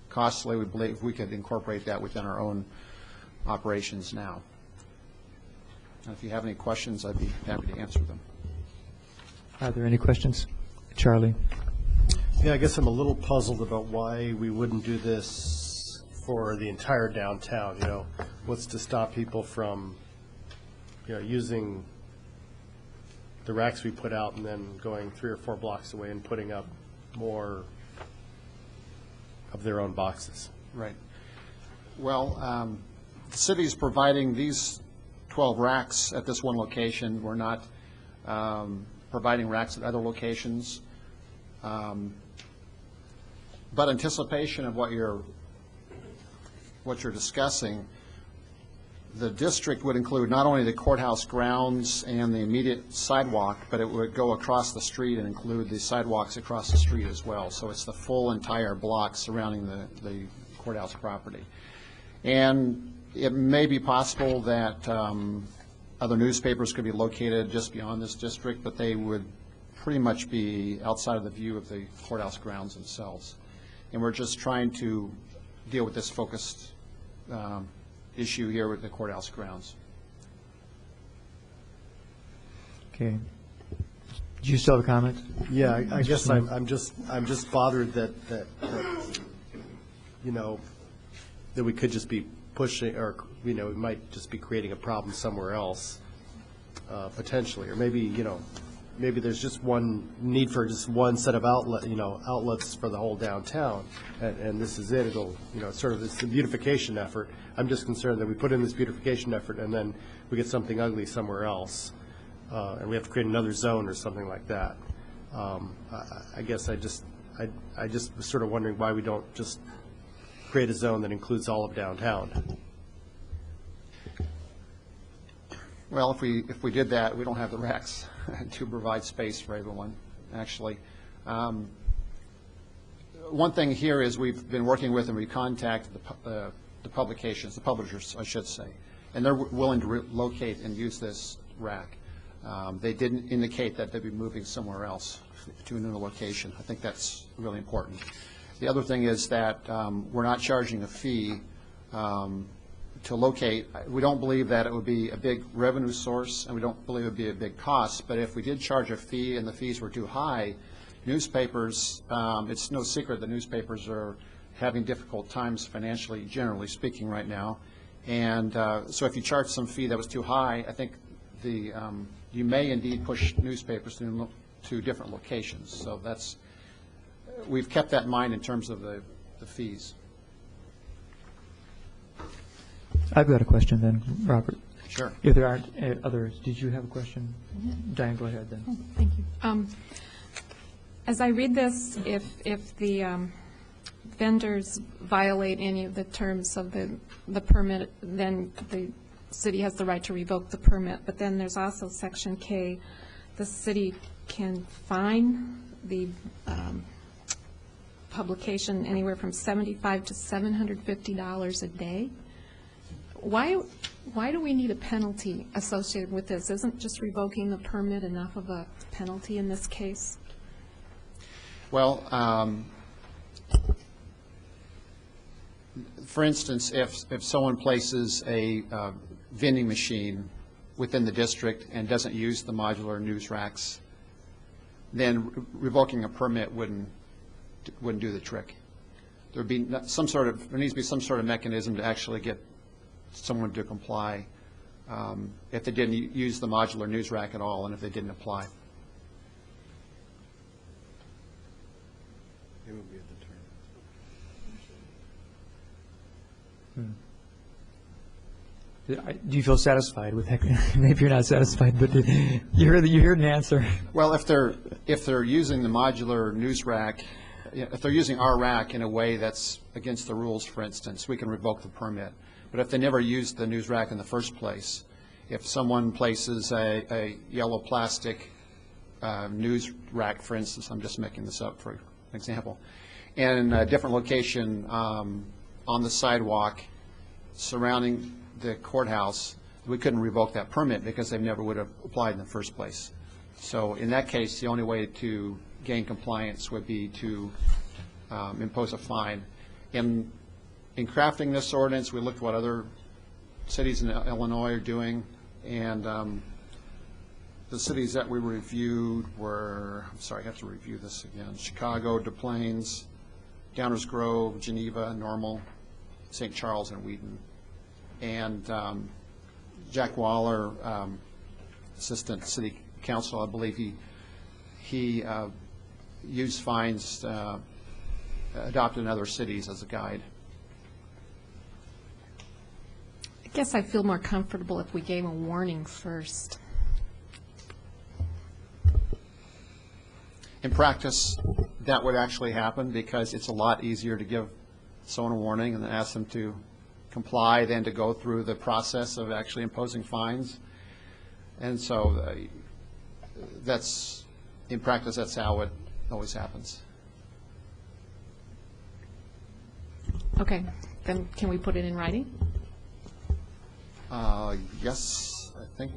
costly. We believe we could incorporate that within our own operations now. And if you have any questions, I'd be happy to answer them. Are there any questions? Charlie? Yeah, I guess I'm a little puzzled about why we wouldn't do this for the entire downtown. You know, what's to stop people from, using the racks we put out and then going 3 or 4 blocks away and putting up more of their own boxes? Right. Well, the city is providing these 12 racks at this one location. We're not providing racks at other locations. But anticipation of what you're discussing, the district would include not only the courthouse grounds and the immediate sidewalk, but it would go across the street and include the sidewalks across the street as well. So it's the full entire block surrounding the courthouse property. And it may be possible that other newspapers could be located just beyond this district, but they would pretty much be outside of the view of the courthouse grounds themselves. And we're just trying to deal with this focused issue here with the courthouse grounds. Okay. Do you still have a comment? Yeah, I guess I'm just bothered that that we could just be pushing, or we might just be creating a problem somewhere else potentially, or maybe maybe there's just one need for just one set of outlets for the whole downtown, and this is it. It'll sort of, it's the beautification effort. I'm just concerned that we put in this beautification effort and then we get something ugly somewhere else, and we have to create another zone or something like that. I guess I just was sort of wondering why we don't just create a zone that includes all of downtown. Well, if we did that, we don't have the racks to provide space for everyone, actually. One thing here is we've been working with and we contacted the publications, the publishers, I should say, and they're willing to relocate and use this rack. They didn't indicate that they'd be moving somewhere else to a new location. I think that's really important. The other thing is that we're not charging a fee to locate. We don't believe that it would be a big revenue source, and we don't believe it would be a big cost, but if we did charge a fee and the fees were too high, newspapers, it's no secret that newspapers are having difficult times financially, generally speaking, right now. And so if you charge some fee that was too high, I think you may indeed push newspapers to different locations. So we've kept that in mind in terms of the fees. I've got a question then, Robert. Sure. If there aren't others, did you have a question? Diane, go ahead then. Oh, thank you. As I read this, if the vendors violate any of the terms of the permit, then the city has the right to revoke the permit. But then there's also Section K. The city can fine the publication anywhere from $75 to $750 a day. Why do we need a penalty associated with this? Isn't just revoking the permit enough of a penalty in this case? Well, for instance, if someone places a vending machine within the district and doesn't use the modular news racks, then revoking a permit wouldn't do the trick. There needs to be some sort of mechanism to actually get someone to comply if they didn't use the modular news rack at all and if they didn't apply. It would be a deterrent. Do you feel satisfied with that? Maybe you're not satisfied, but you heard an answer. Well, if they're using the modular news rack, if they're using our rack in a way that's against the rules, for instance, we can revoke the permit. But if they never used the news rack in the first place, if someone places a yellow plastic news rack, for instance, I'm just making this up for an example, in a different location on the sidewalk surrounding the courthouse, we couldn't revoke that permit because they never would have applied in the first place. So in that case, the only way to gain compliance would be to impose a fine. In crafting this ordinance, we looked at what other cities in Illinois are doing, and the cities that we reviewed were, I'm sorry, I have to review this again, Chicago, Des Plaines, Downers Grove, Geneva, Normal, St. Charles, and Wheaton. And Jack Waller, Assistant City Council, I believe he used fines adopted in other cities as a guide. I guess I feel more comfortable if we gave a warning first. In practice, that would actually happen because it's a lot easier to give someone a warning and then ask them to comply than to go through the process of actually imposing fines. And so in practice, that's how it always happens. Okay, then can we put it in writing? Yes, I think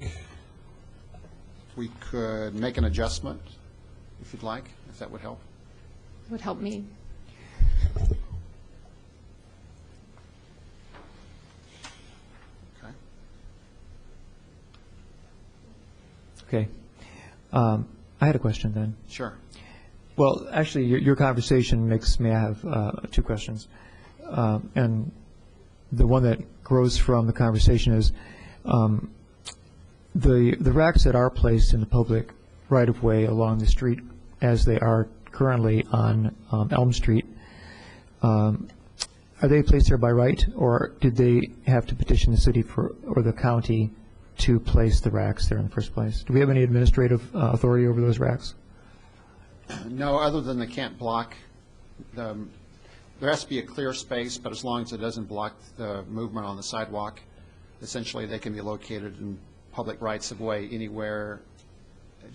we could make an adjustment if you'd like, if that would help. It would help me. Okay. Okay. I had a question then. Sure. Well, actually, your conversation makes me have two questions. And the one that grows from the conversation is the racks that are placed in the public right-of-way along the street as they are currently on Elm Street, are they placed there by right, or did they have to petition the city or the county to place the racks there in the first place? Do we have any administrative authority over those racks? No, other than they can't block there has to be a clear space, but as long as it doesn't block the movement on the sidewalk, essentially they can be located in public rights-of-way anywhere,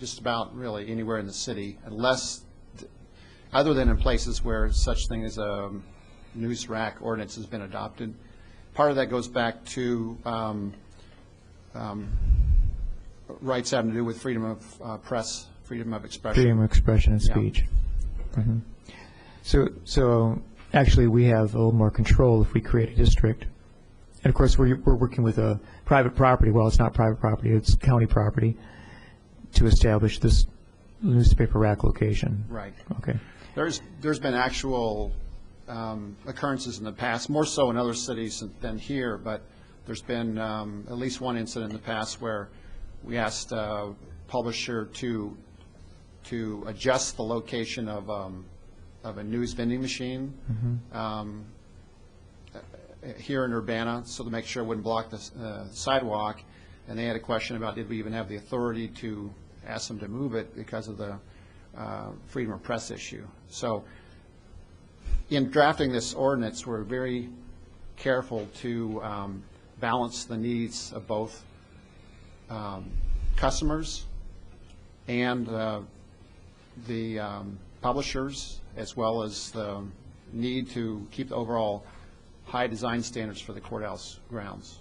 just about really anywhere in the city, unless, other than in places where such thing as a news rack ordinance has been adopted. Part of that goes back to rights having to do with freedom of press, freedom of expression. Freedom of expression and speech. Mhm. So actually, we have a little more control if we create a district. And of course, we're working with a private property. Well, it's not private property; it's county property to establish this newspaper rack location. Right. Okay. There's been actual occurrences in the past, more so in other cities than here, but there's been at least one incident in the past where we asked a publisher to adjust the location of a news vending machine here in Urbana, so to make sure it wouldn't block the sidewalk. And they had a question about did we even have the authority to ask them to move it because of the freedom of press issue. So in drafting this ordinance, we're very careful to balance the needs of both customers and the publishers, as well as the need to keep the overall high design standards for the courthouse grounds.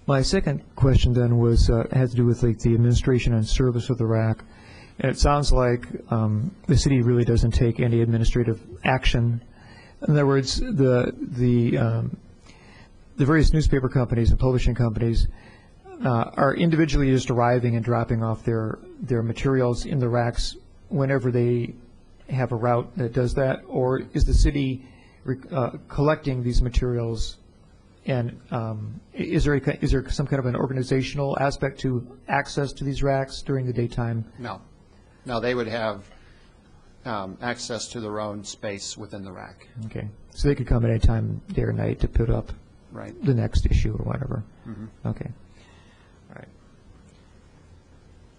My second question then was had to do with like the administration and service of the rack. And it sounds like the city really doesn't take any administrative action. In other words, the various newspaper companies and publishing companies are individually just arriving and dropping off their materials in the racks whenever they have a route that does that, or is the city collecting these materials? And is there some kind of an organizational aspect to access to these racks during the daytime? No, they would have access to their own space within the rack. Okay, so they could come at any time, day or night, to put up the next issue or whatever. Okay, all right.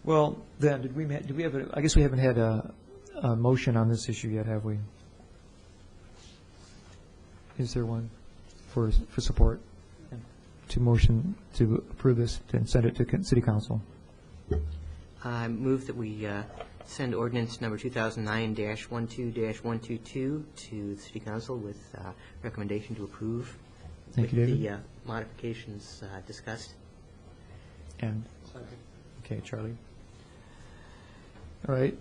Well, then, did we have I guess we haven't had a motion on this issue yet, have we? Is there one for support to motion to approve this and send it to City Council? I move that we send ordinance number 2009-12-122 to the City Council with recommendation to approve. Thank you, David. The modifications discussed. And okay, Charlie. All right.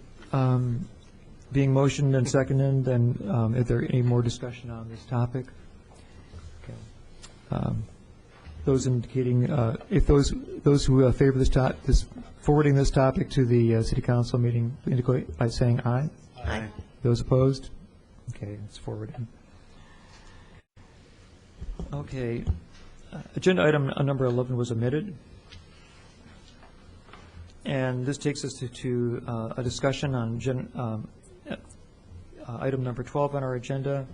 Being motioned and seconded, then is there any more discussion on this topic? Okay. Those indicating, if those who favor this forwarding this topic to the City Council meeting indicate by saying aye. Aye. Those opposed? Okay, it's forwarded. Okay. Agenda item number 11 was omitted. And this takes us to a discussion on item number 12 on our agenda.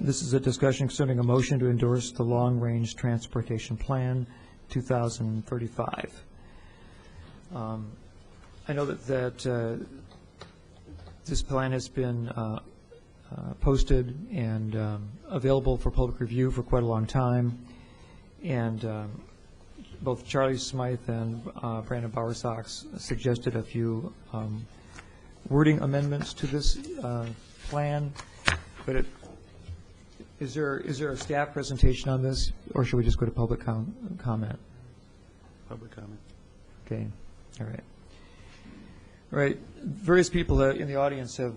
This is a discussion concerning a motion to endorse the Long Range Transportation Plan 2035. I know that this plan has been posted and available for public review for quite a long time, and both Charlie Smythe and Brandon Bowersox suggested a few wording amendments to this plan, but is there a staff presentation on this, or should we just go to public comment? Public comment. Okay, all right. All right, various people in the audience have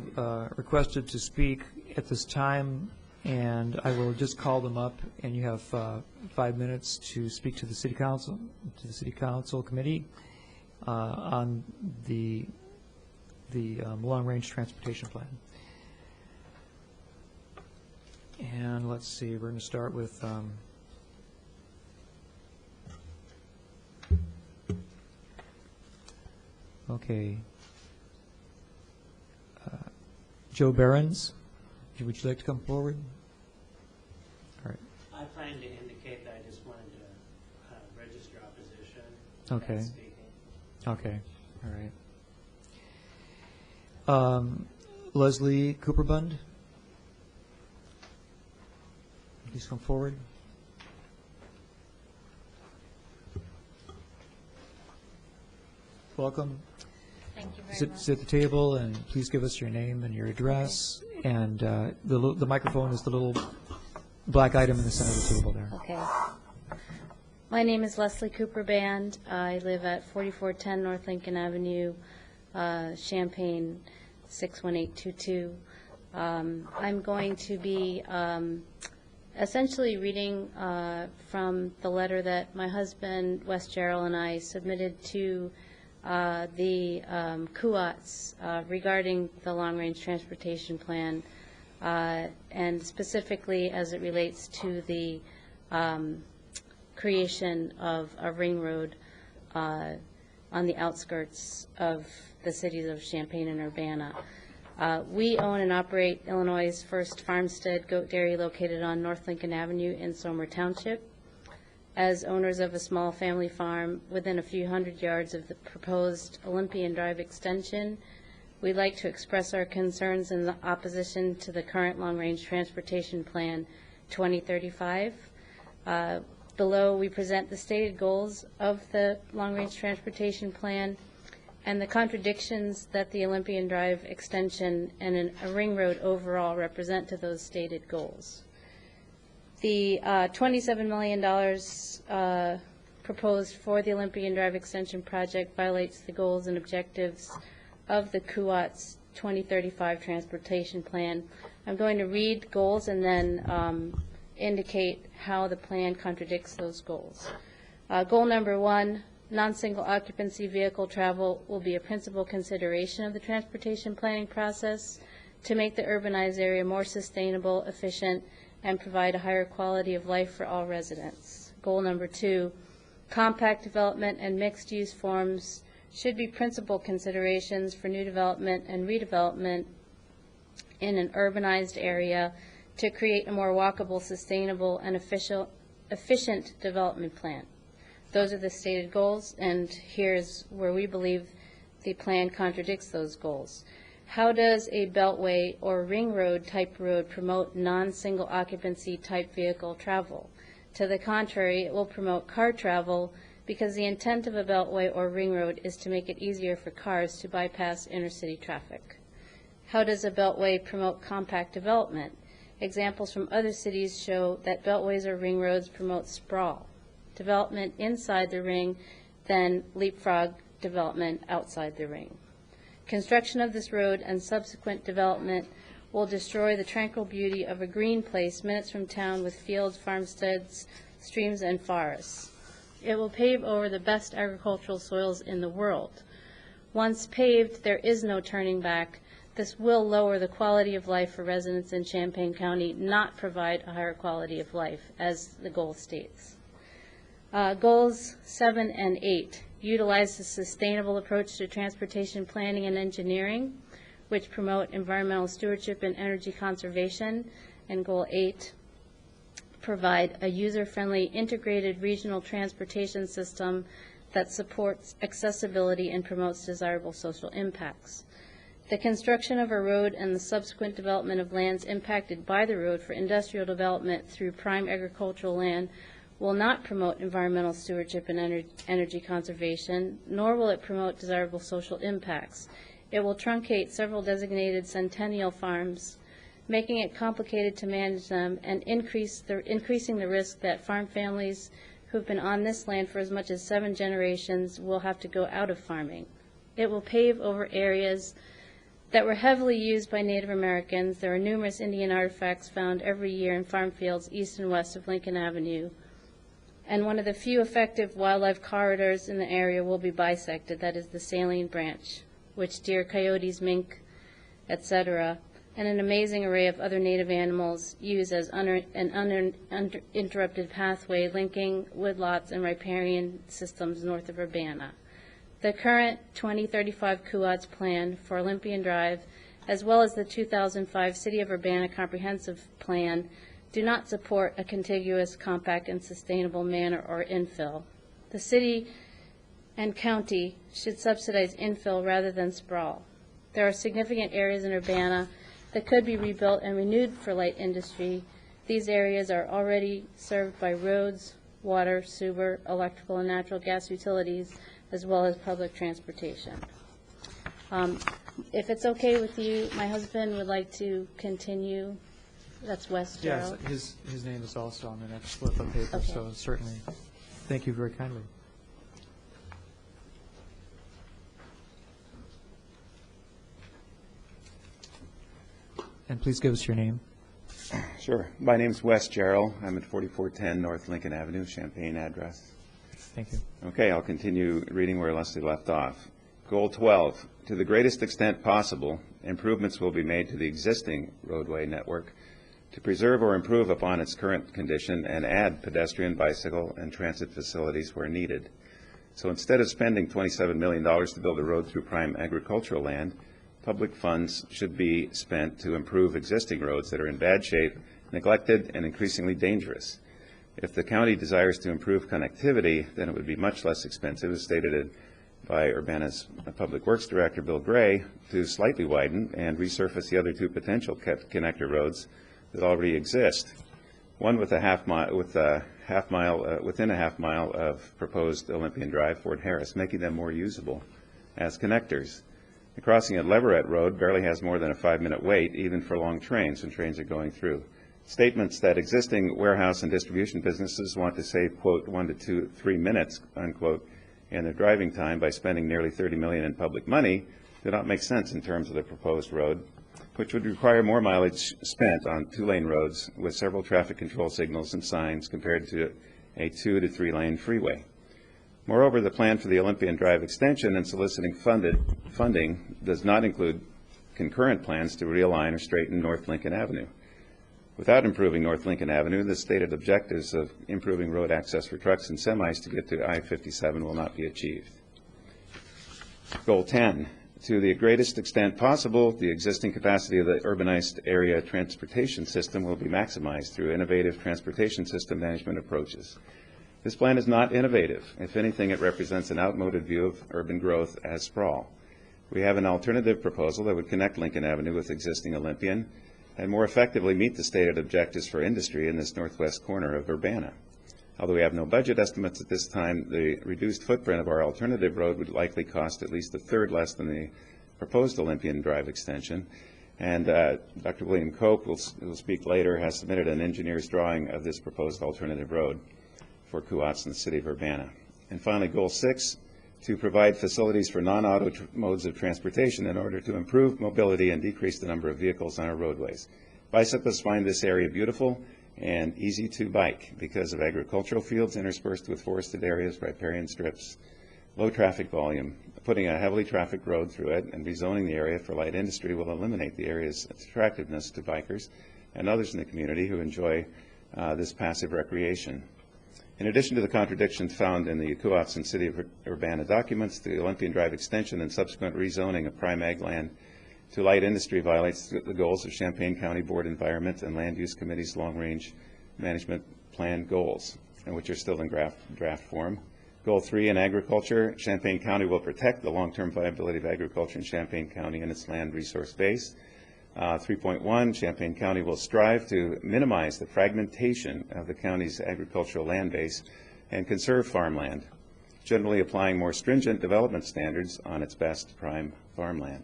requested to speak at this time, and I will just call them up, and you have 5 minutes to speak to the City Council, committee on the long-range transportation plan. And let's see, we're going to start with okay. Joe Behrens, would you like to come forward? All right. I plan to indicate that I just wanted to register opposition. Okay. Speaking. Okay. All right. Leslie Cooperbund, please come forward. welcome. Thank you very much. Sit at the table, and please give us your name and your address. And the microphone is the little black item in the center of the table there. Okay. My name is Leslie Cooper Band. I live at 4410 North Lincoln Avenue, Champaign 61822. I'm going to be essentially reading from the letter that my husband, Wes Gerald, and I submitted to the CUATs regarding the long-range transportation plan, and specifically as it relates to the creation of a ring road on the outskirts of the cities of Champaign and Urbana. We own and operate Illinois' first farmstead goat dairy located on North Lincoln Avenue in Somer Township. As owners of a small family farm within a few hundred yards of the proposed Olympian Drive extension, we'd like to express our concerns in the opposition to the current long-range transportation plan 2035. Below, we present the stated goals of the long-range transportation plan and the contradictions that the Olympian Drive extension and a ring road overall represent to those stated goals. The $27 million proposed for the Olympian Drive extension project violates the goals and objectives of the CUAT's 2035 transportation plan. I'm going to read goals and then indicate how the plan contradicts those goals. Goal number 1, non-single occupancy vehicle travel will be a principal consideration of the transportation planning process to make the urbanized area more sustainable, efficient, and provide a higher quality of life for all residents. Goal number 2, compact development and mixed-use forms should be principal considerations for new development and redevelopment in an urbanized area to create a more walkable, sustainable, and efficient development plan. Those are the stated goals, and here's where we believe the plan contradicts those goals. How does a beltway or ring road type road promote non-single occupancy type vehicle travel? To the contrary, it will promote car travel because the intent of a beltway or ring road is to make it easier for cars to bypass intercity traffic. How does a beltway promote compact development? Examples from other cities show that beltways or ring roads promote sprawl, development inside the ring, then leapfrog development outside the ring. Construction of this road and subsequent development will destroy the tranquil beauty of a green place minutes from town with fields, farmsteads, streams, and forests. It will pave over the best agricultural soils in the world. Once paved, there is no turning back. This will lower the quality of life for residents in Champaign County, not provide a higher quality of life, as the goal states. Goals 7 and 8 utilize a sustainable approach to transportation planning and engineering, which promote environmental stewardship and energy conservation. And Goal 8, provide a user-friendly integrated regional transportation system that supports accessibility and promotes desirable social impacts. The construction of a road and the subsequent development of lands impacted by the road for industrial development through prime agricultural land will not promote environmental stewardship and energy conservation, nor will it promote desirable social impacts. It will truncate several designated centennial farms, making it complicated to manage them and increasing the risk that farm families who've been on this land for as much as 7 generations will have to go out of farming. It will pave over areas that were heavily used by Native Americans. There are numerous Indian artifacts found every year in farm fields east and west of Lincoln Avenue. And one of the few effective wildlife corridors in the area will be bisected, that is the salient branch, which deer, coyotes, mink, etc., and an amazing array of other native animals use as an uninterrupted pathway linking woodlots and riparian systems north of Urbana. The current 2035 CUAT's plan for Olympian Drive, as well as the 2005 City of Urbana Comprehensive Plan, do not support a contiguous, compact, and sustainable manner or infill. The city and county should subsidize infill rather than sprawl. There are significant areas in Urbana that could be rebuilt and renewed for light industry. These areas are already served by roads, water, sewer, electrical, and natural gas utilities as well as public transportation. If it's okay with you, my husband would like to continue. That's Wes Yes, Gerald. his name is also on the next slip of paper, Okay. so certainly, thank you very kindly. And please give us your name. Sure. My name's Wes Gerald. I'm at 4410 North Lincoln Avenue, Champaign address. Thank you. Okay, I'll continue reading where Leslie left off. Goal 12, to the greatest extent possible, improvements will be made to the existing roadway network to preserve or improve upon its current condition and add pedestrian, bicycle, and transit facilities where needed. So instead of spending $27 million to build a road through prime agricultural land, public funds should be spent to improve existing roads that are in bad shape, neglected, and increasingly dangerous. If the county desires to improve connectivity, then it would be much less expensive, as stated by Urbana's Public Works Director, Bill Gray, to slightly widen and resurface the other two potential connector roads that already exist. One with within a half mile of proposed Olympian Drive, Fort Harris, making them more usable as connectors. The crossing at Leverett Road barely has more than a 5-minute wait, even for long trains when trains are going through. Statements that existing warehouse and distribution businesses want to save, quote, 1 to 3 minutes, unquote, in their driving time by spending nearly $30 million in public money do not make sense in terms of the proposed road, which would require more mileage spent on 2-lane roads with several traffic control signals and signs compared to a 2 to 3-lane freeway. Moreover, the plan for the Olympian Drive extension and soliciting funding does not include concurrent plans to realign or straighten North Lincoln Avenue. Without improving North Lincoln Avenue, the stated objectives of improving road access for trucks and semis to get to I-57 will not be achieved. Goal 10, to the greatest extent possible, the existing capacity of the urbanized area transportation system will be maximized through innovative transportation system management approaches. This plan is not innovative. If anything, it represents an outmoded view of urban growth as sprawl. We have an alternative proposal that would connect Lincoln Avenue with existing Olympian and more effectively meet the stated objectives for industry in this northwest corner of Urbana. Although we have no budget estimates at this time, the reduced footprint of our alternative road would likely cost at least a third less than the proposed Olympian Drive extension. And Dr. William Cope, who will speak later, has submitted an engineer's drawing of this proposed alternative road for Kuwats in the city of Urbana. And finally, Goal 6, to provide facilities for non-auto modes of transportation in order to improve mobility and decrease the number of vehicles on our roadways. Bicyclists find this area beautiful and easy to bike because of agricultural fields interspersed with forested areas, riparian strips, low traffic volume. Putting a heavily trafficked road through it and rezoning the area for light industry will eliminate the area's attractiveness to bikers and others in the community who enjoy this passive recreation. In addition to the contradictions found in the Kuwats and City of Urbana documents, the Olympian Drive extension and subsequent rezoning of prime ag land to light industry violates the goals of Champaign County Board Environment and Land Use Committee's long-range management plan goals, which are still in draft form. Goal 3 in agriculture, Champaign County will protect the long-term viability of agriculture in Champaign County and its land resource base. 3.1, Champaign County will strive to minimize the fragmentation of the county's agricultural land base and conserve farmland, generally applying more stringent development standards on its best prime farmland.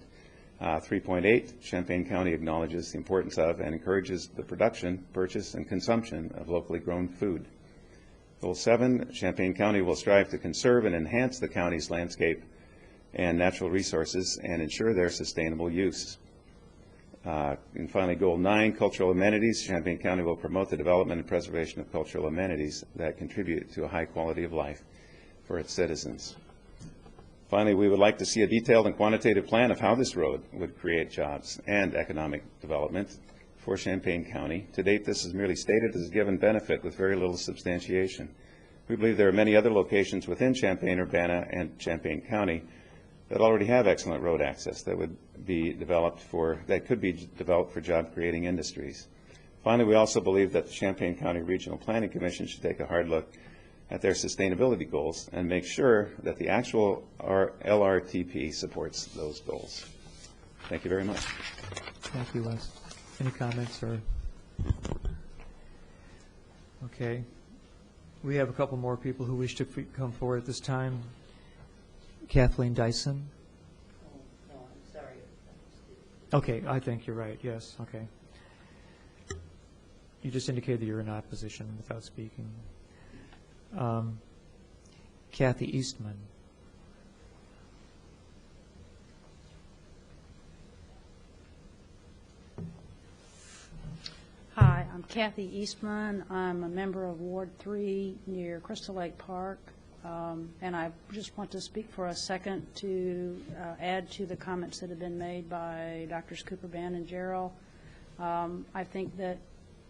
3.8, Champaign County acknowledges the importance of and encourages the production, purchase, and consumption of locally grown food. Goal 7, Champaign County will strive to conserve and enhance the county's landscape and natural resources and ensure their sustainable use. And finally, Goal 9, cultural amenities. Champaign County will promote the development and preservation of cultural amenities that contribute to a high quality of life for its citizens. Finally, we would like to see a detailed and quantitative plan of how this road would create jobs and economic development for Champaign County. To date, this is merely stated as a given benefit with very little substantiation. We believe there are many other locations within Champaign, Urbana, and Champaign County that already have excellent road access that would be developed for, that could be developed for job-creating industries. Finally, we also believe that the Champaign County Regional Planning Commission should take a hard look at their sustainability goals and make sure that the actual LRTP supports those goals. Thank you very much. Thank you, Wes. Any comments or? Okay. We have a couple more people who wish to come forward at this time. Kathleen Dyson? No, I'm sorry. Okay, I think you're right, yes, okay. You just indicated that you're in opposition without speaking. Kathy Eastman? Hi, I'm Kathy Eastman. I'm a member of Ward 3 near Crystal Lake Park. And I just want to speak for a second to add to the comments that have been made by Drs. Cooper, Ban, and Jarrell. I think that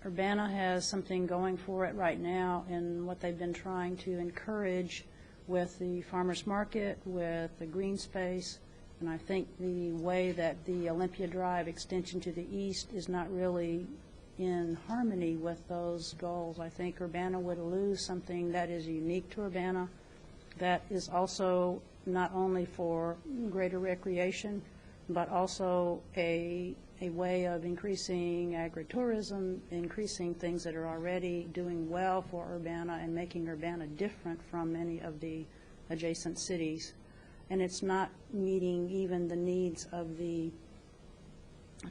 Urbana has something going for it right now in what they've been trying to encourage with the farmers market, with the green space. And I think the way that the Olympia Drive extension to the east is not really in harmony with those goals. I think Urbana would lose something that is unique to Urbana, that is also not only for greater recreation, but also a way of increasing agritourism, increasing things that are already doing well for Urbana and making Urbana different from many of the adjacent cities. And it's not meeting even the needs of the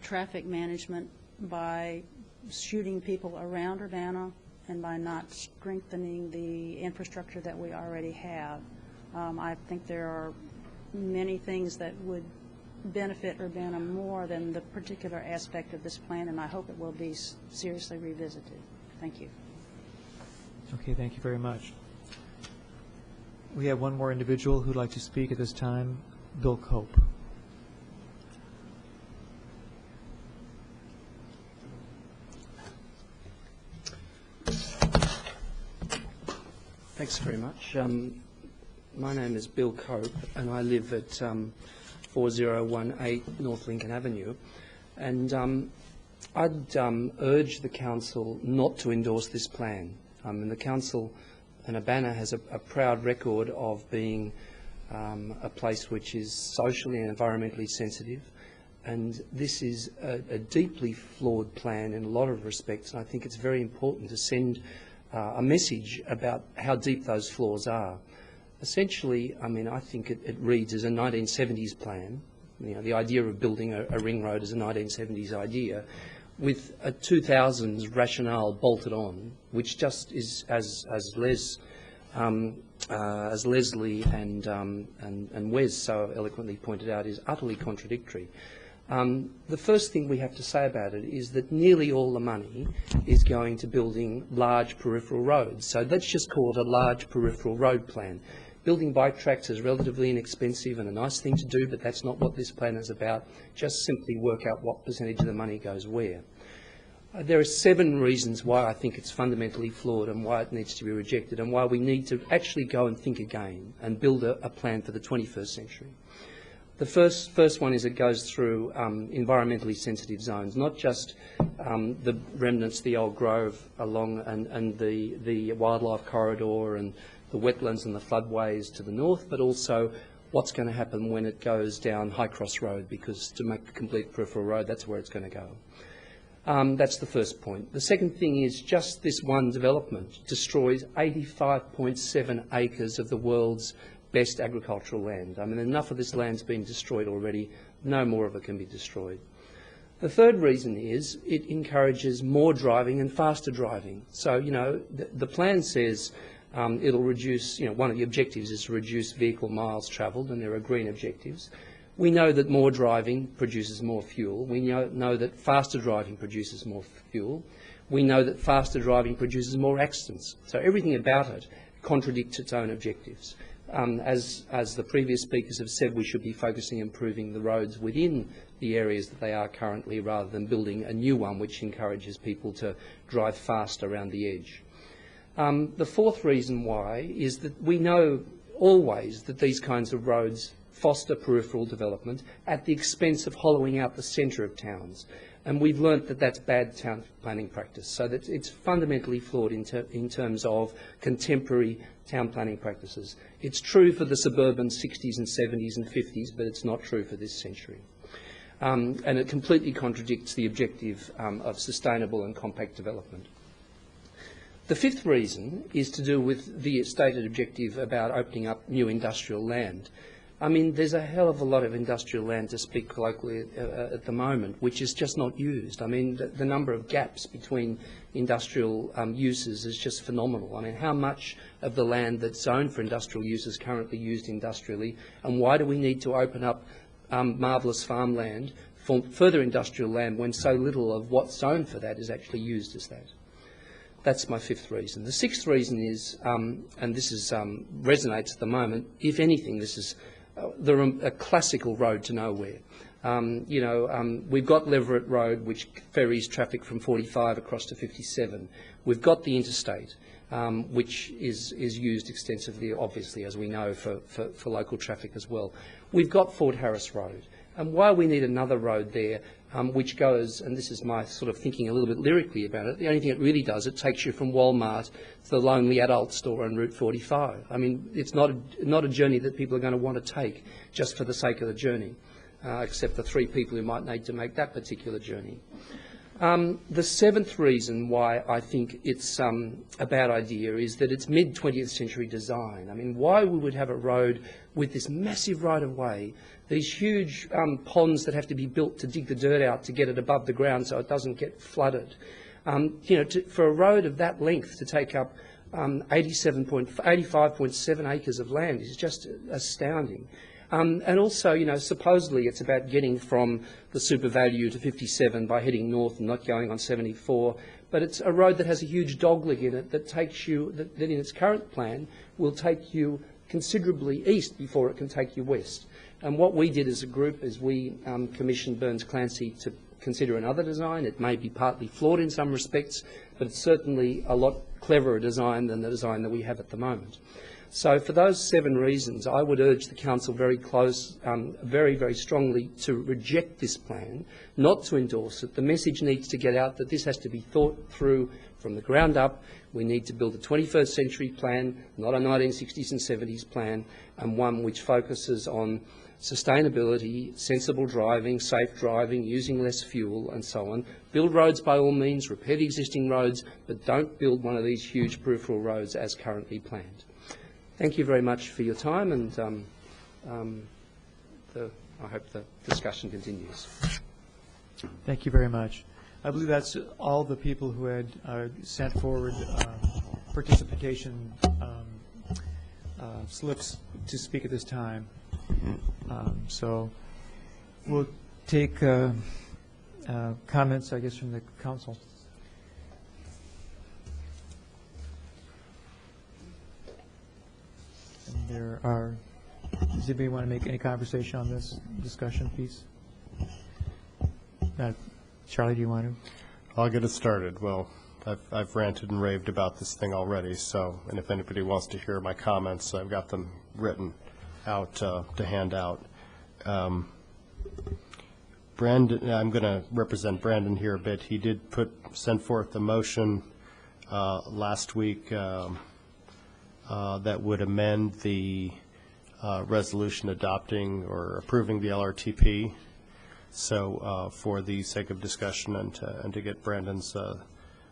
traffic management by shooting people around Urbana and by not strengthening the infrastructure that we already have. I think there are many things that would benefit Urbana more than the particular aspect of this plan, and I hope it will be seriously revisited. Thank you. Okay, thank you very much. We have one more individual who'd like to speak at this time, Bill Cope. Thanks very much. My name is Bill Cope, and I live at 4018 North Lincoln Avenue. And I'd urge the council not to endorse this plan. And the council and Urbana has a proud record of being a place which is socially and environmentally sensitive. And this is a deeply flawed plan in a lot of respects, and I think it's very important to send a message about how deep those flaws are. Essentially, I mean, I think it reads as a 1970s plan. You know, the idea of building a ring road is a 1970s idea, with a 2000s rationale bolted on, which just is, as Leslie and Wes so eloquently pointed out, is utterly contradictory. The first thing we have to say about it is that nearly all the money is going to building large peripheral roads. So let's just call it a large peripheral road plan. Building bike tracks is relatively inexpensive and a nice thing to do, but that's not what this plan is about. Just simply work out what percentage of the money goes where. There are 7 reasons why I think it's fundamentally flawed and why it needs to be rejected and why we need to actually go and think again and build a plan for the 21st century. The first one is it goes through environmentally sensitive zones, not just the remnants, the old grove along and the wildlife corridor and the wetlands and the floodways to the north, but also what's going to happen when it goes down High Cross Road, because to make a complete peripheral road, that's where it's going to go. That's the first point. The second thing is just this one development destroys 85.7 acres of the world's best agricultural land. I mean, enough of this land's been destroyed already. No more of it can be destroyed. The third reason is it encourages more driving and faster driving. So, you know, the plan says it'll reduce, you know, one of the objectives is to reduce vehicle miles travelled, and there are green objectives. We know that more driving produces more fuel. We know that faster driving produces more fuel. We know that faster driving produces more accidents. So everything about it contradicts its own objectives. As the previous speakers have said, we should be focusing on improving the roads within the areas that they are currently, rather than building a new one which encourages people to drive fast around the edge. The fourth reason why is that we know always that these kinds of roads foster peripheral development at the expense of hollowing out the centre of towns. And we've learnt that that's bad town planning practice, so that it's fundamentally flawed in terms of contemporary town planning practices. It's true for the suburban 60s and 70s and 50s, but it's not true for this century. And it completely contradicts the objective of sustainable and compact development. The fifth reason is to do with the stated objective about opening up new industrial land. I mean, there's a hell of a lot of industrial land, to speak colloquially, at the moment, which is just not used. I mean, the number of gaps between industrial uses is just phenomenal. I mean, how much of the land that's zoned for industrial use is currently used industrially, and why do we need to open up marvellous farmland for further industrial land when so little of what's zoned for that is actually used as that? That's my fifth reason. The sixth reason is, and this is resonates at the moment, if anything, this is a classical road to nowhere. We've got Leverett Road, which ferries traffic from 45 across to 57. We've got the interstate, which is used extensively, obviously, as we know, for local traffic as well. We've got Fort Harris Road. And why we need another road there, which goes, and this is my sort of thinking a little bit lyrically about it, the only thing it really does, it takes you from Walmart to the lonely adult store on Route 45. I mean, it's not a journey that people are going to want to take just for the sake of the journey, except the 3 people who might need to make that particular journey. The seventh reason why I think it's a bad idea is that it's mid-20th century design. I mean, why we would have a road with this massive right-of-way, these huge ponds that have to be built to dig the dirt out to get it above the ground so it doesn't get flooded. For a road of that length to take up 85.7 acres of land is just astounding. And also, supposedly it's about getting from the super value to 57 by heading north and not going on 74. But it's a road that has a huge dogleg in it that takes you, that in its current plan, will take you considerably east before it can take you west. And what we did as a group is we commissioned Burns Clancy to consider another design. It may be partly flawed in some respects, but it's certainly a lot cleverer design than the design that we have at the moment. So for those 7 reasons, I would urge the Council very very strongly to reject this plan, not to endorse it. The message needs to get out that this has to be thought through from the ground up. We need to build a 21st century plan, not a 1960s and 70s plan, and one which focuses on sustainability, sensible driving, safe driving, using less fuel, and so on. Build roads by all means, repair the existing roads, but don't build one of these huge peripheral roads as currently planned. Thank you very much for your time, and I hope the discussion continues. Thank you very much. I believe that's all the people who had sent forward participation slips to speak at this time. So we'll take comments, I guess, from the council. And does anybody want to make any conversation on this discussion piece? Charlie, do you want to? I'll get it started. Well, I've ranted and raved about this thing already, and if anybody wants to hear my comments, I've got them written out to hand out. Brandon, I'm going to represent Brandon here a bit. He did send forth a motion last week that would amend the resolution adopting or approving the LRTP. So for the sake of discussion and to get Brandon's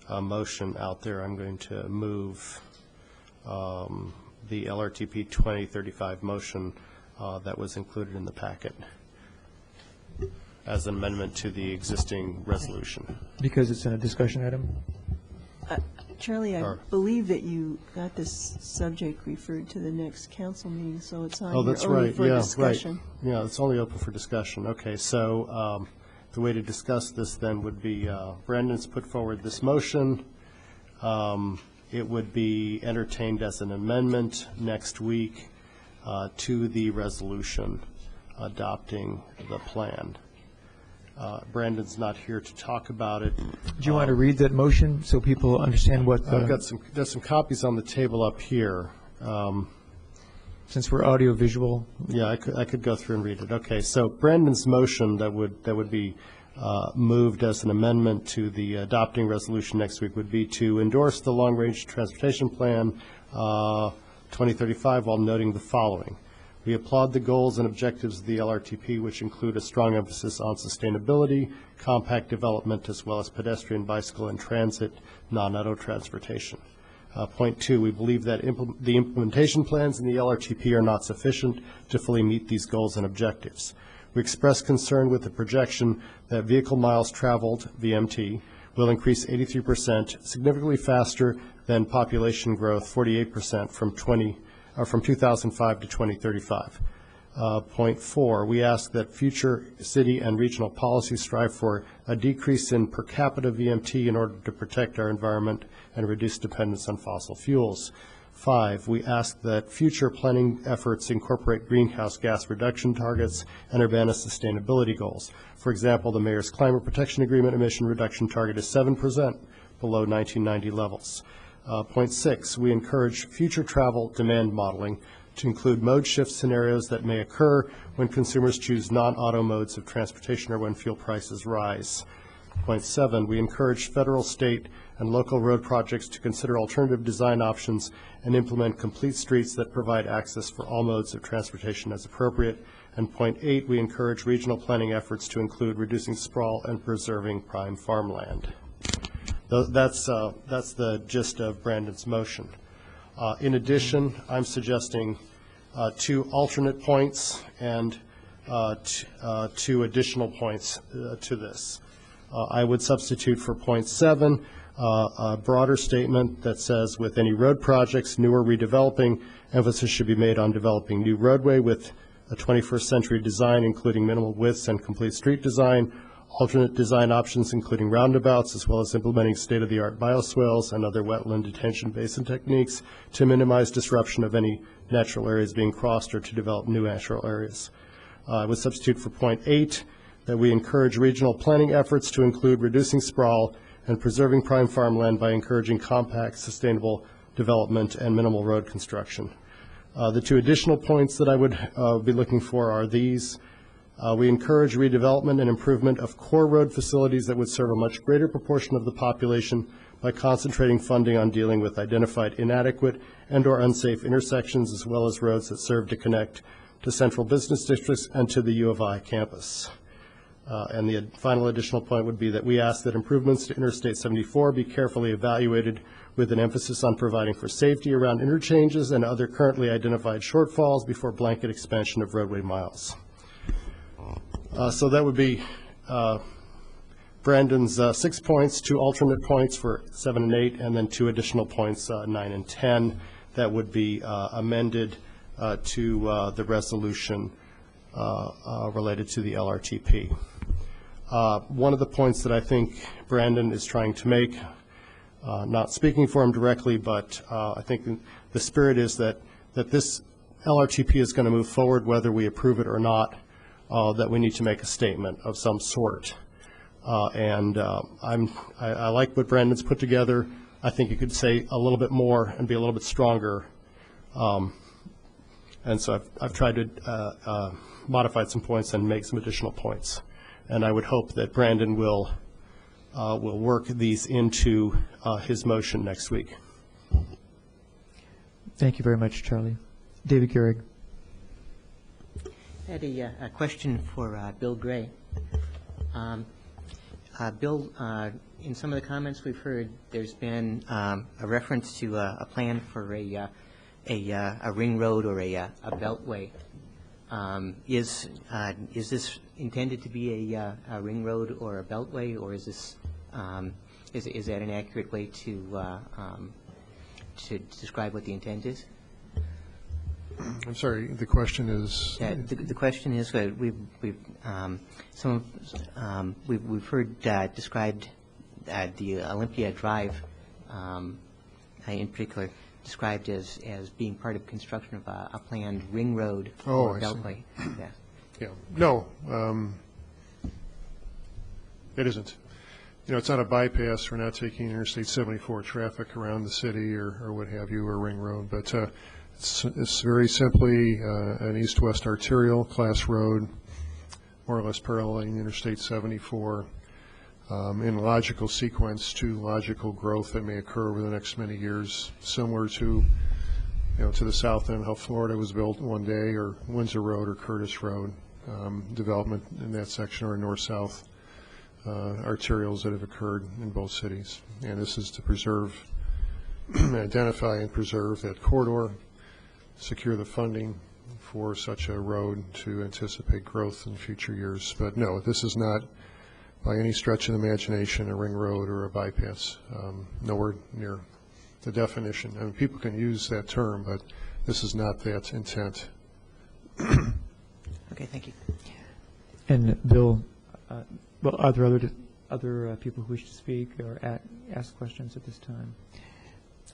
motion out there, I'm going to move the LRTP 2035 motion that was included in the packet as an amendment to the existing resolution. Because it's in a discussion item? Charlie, I believe that you got this subject referred to the next council meeting, so it's on here only for discussion. Right. Yeah, it's only open for discussion. Okay, so the way to discuss this then would be Brandon's put forward this motion. It would be entertained as an amendment next week to the resolution adopting the plan. Brandon's not here to talk about it. Do you want to read that motion so people understand what the... I've got there's some copies on the table up here. Since we're audio-visual. Yeah, I could go through and read it. Okay, so Brandon's motion that would be moved as an amendment to the adopting resolution next week would be to endorse the long-range transportation plan 2035 while noting the following. We applaud the goals and objectives of the LRTP, which include a strong emphasis on sustainability, compact development, as well as pedestrian, bicycle, and transit, non-auto transportation. Point 2, we believe that the implementation plans in the LRTP are not sufficient to fully meet these goals and objectives. We express concern with the projection that vehicle miles traveled, VMT, will increase 83%, significantly faster than population growth, 48% from 2005 to 2035. Point 4, we ask that future city and regional policies strive for a decrease in per capita VMT in order to protect our environment and reduce dependence on fossil fuels. 5, we ask that future planning efforts incorporate greenhouse gas reduction targets and Urbana sustainability goals. For example, the Mayor's Climate Protection Agreement emission reduction target is 7% below 1990 levels. Point 6, we encourage future travel demand modeling to include mode shift scenarios that may occur when consumers choose non-auto modes of transportation or when fuel prices rise. Point 7, we encourage federal, state, and local road projects to consider alternative design options and implement complete streets that provide access for all modes of transportation as appropriate. And point 8, we encourage regional planning efforts to include reducing sprawl and preserving prime farmland. That's the gist of Brandon's motion. In addition, I'm suggesting 2 alternate points and 2 additional points to this. I would substitute for point 7 a broader statement that says, with any road projects, new or redeveloping, emphasis should be made on developing new roadway with a 21st century design, including minimal widths and complete street design, alternate design options including roundabouts, as well as implementing state-of-the-art bioswales and other wetland detention basin techniques to minimize disruption of any natural areas being crossed or to develop new natural areas. I would substitute for point 8 that we encourage regional planning efforts to include reducing sprawl and preserving prime farmland by encouraging compact, sustainable development and minimal road construction. The 2 additional points that I would be looking for are these. We encourage redevelopment and improvement of core road facilities that would serve a much greater proportion of the population by concentrating funding on dealing with identified inadequate and or unsafe intersections, as well as roads that serve to connect to central business districts and to the U of I campus. And the final additional point would be that we ask that improvements to Interstate 74 be carefully evaluated with an emphasis on providing for safety around interchanges and other currently identified shortfalls before blanket expansion of roadway miles. So that would be Brandon's 6 points, 2 alternate points for 7 and 8, and then 2 additional points, 9 and 10, that would be amended to the resolution related to the LRTP. One of the points that I think Brandon is trying to make, not speaking for him directly, but I think the spirit is that this LRTP is going to move forward whether we approve it or not, that we need to make a statement of some sort. I like what Brandon's put together. I think he could say a little bit more and be a little bit stronger. And so I've tried to modify some points and make some additional points. And I would hope that Brandon will work these into his motion next week. Thank you very much, Charlie. David Gehrig. I had a question for Bill Gray. Bill, in some of the comments we've heard, there's been a reference to a plan for a ring road or a beltway. Is this intended to be a ring road or a beltway, or is this is that an accurate way to describe what the intent is? I'm sorry. The question is. The question is we've heard described the Olympia Drive in particular described as being part of construction of a planned ring road or beltway. Yeah. No, it isn't. You know, it's not a bypass. We're not taking Interstate 74 traffic around the city or what have you, or ring road, but it's very simply an east-west arterial class road, more or less paralleling Interstate 74, in logical sequence to logical growth that may occur over the next many years, similar to, to the south end, how Florida was built one day, or Windsor Road or Curtis Road, development in that section, or north-south arterials that have occurred in both cities. And this is to preserve identify and preserve that corridor, secure the funding for such a road to anticipate growth in future years. But no, this is not by any stretch of the imagination a ring road or a bypass, nowhere near the definition. I mean, people can use that term, but this is not that intent. Okay, thank you. And Bill, well, are there other people who wish to speak or ask questions at this time?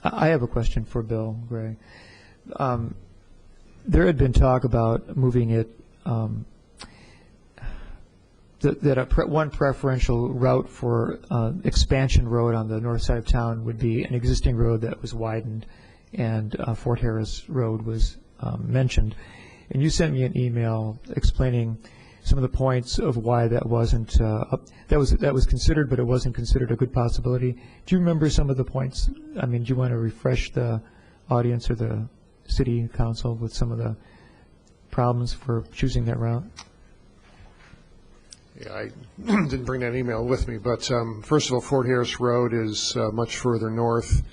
I have a question for Bill Gray. There had been talk about moving it, one preferential route for expansion road on the north side of town would be an existing road that was widened, and Fort Harris Road was mentioned. And you sent me an email explaining some of the points of why that wasn't that was considered, but it wasn't considered a good possibility. Do you remember some of the points? I mean, do you want to refresh the audience or the city council with some of the problems for choosing that route? Yeah, I didn't bring that email with me, but first of all, Fort Harris Road is much further north,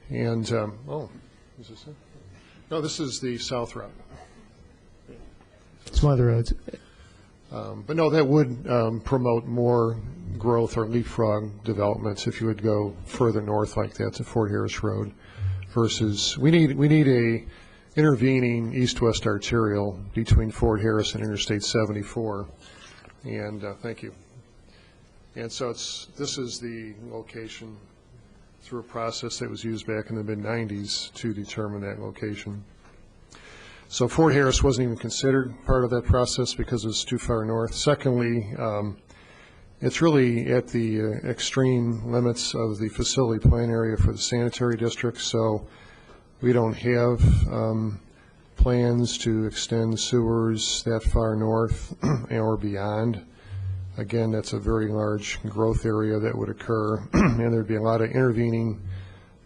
and is this it? No, this is the south route. It's one of the roads. But no, that would promote more growth or leapfrog developments if you would go further north like that to Fort Harris Road. Versus, we need a intervening east-west arterial between Fort Harris and Interstate 74. And thank you. And so this is the location through a process that was used back in the mid-90s to determine that location. So Fort Harris wasn't even considered part of that process because it was too far north. Secondly, it's really at the extreme limits of the facility plan area for the sanitary district, so we don't have plans to extend sewers that far north or beyond. Again, that's a very large growth area that would occur, and there'd be a lot of intervening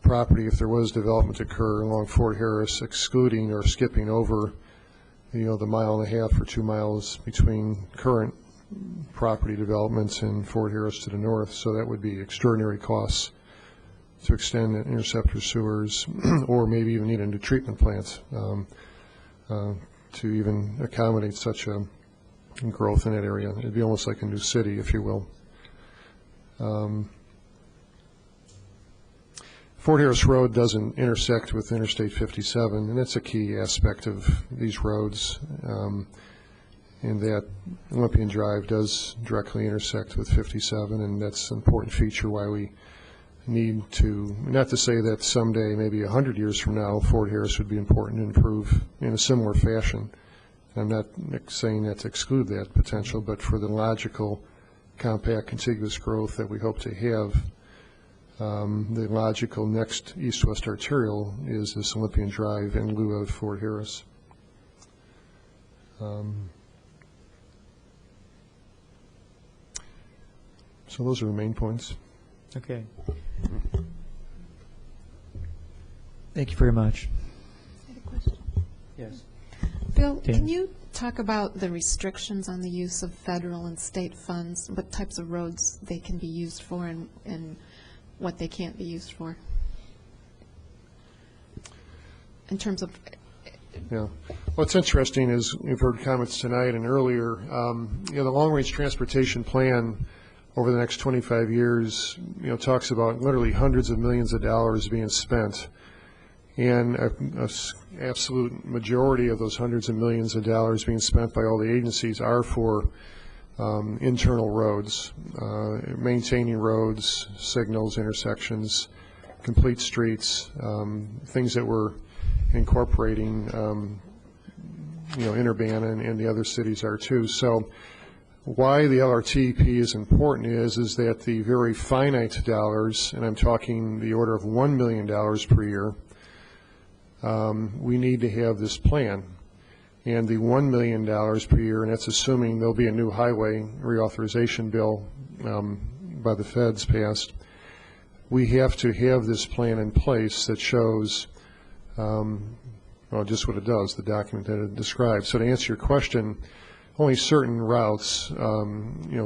property if there was development to occur along Fort Harris, excluding or skipping over, the 1.5 or 2 miles between current property developments in Fort Harris to the north. So that would be extraordinary costs to extend interceptor sewers, or maybe even need a new treatment plant to even accommodate such a growth in that area. It'd be almost like a new city, if you will. Fort Harris Road doesn't intersect with Interstate 57, and that's a key aspect of these roads, in that Olympian Drive does directly intersect with 57, and that's an important feature why we need to, not to say that someday, maybe 100 years from now, Fort Harris would be important to improve in a similar fashion. I'm not saying that to exclude that potential, but for the logical, compact, contiguous growth that we hope to have, the logical next east-west arterial is this Olympian Drive in lieu of Fort Harris. So those are the main points. Okay. Thank you very much. Yes. Bill, Dan? can you talk about the restrictions on the use of federal and state funds, what types of roads they can be used for and what they can't be used for? In terms of... Yeah. What's interesting is we've heard comments tonight and earlier, the long-range transportation plan over the next 25 years, talks about literally hundreds of millions of dollars being spent. And an absolute majority of those hundreds of millions of dollars being spent by all the agencies are for internal roads, maintaining roads, signals, intersections, complete streets, things that we're incorporating, in Urbana and the other cities are too. So why the LRTP is important is that the very finite dollars, and I'm talking the order of $1 million per year, we need to have this plan. And the $1 million per year, and that's assuming there'll be a new highway reauthorization bill by the feds passed, we have to have this plan in place that shows just what it does, the document that it describes. So to answer your question, only certain routes,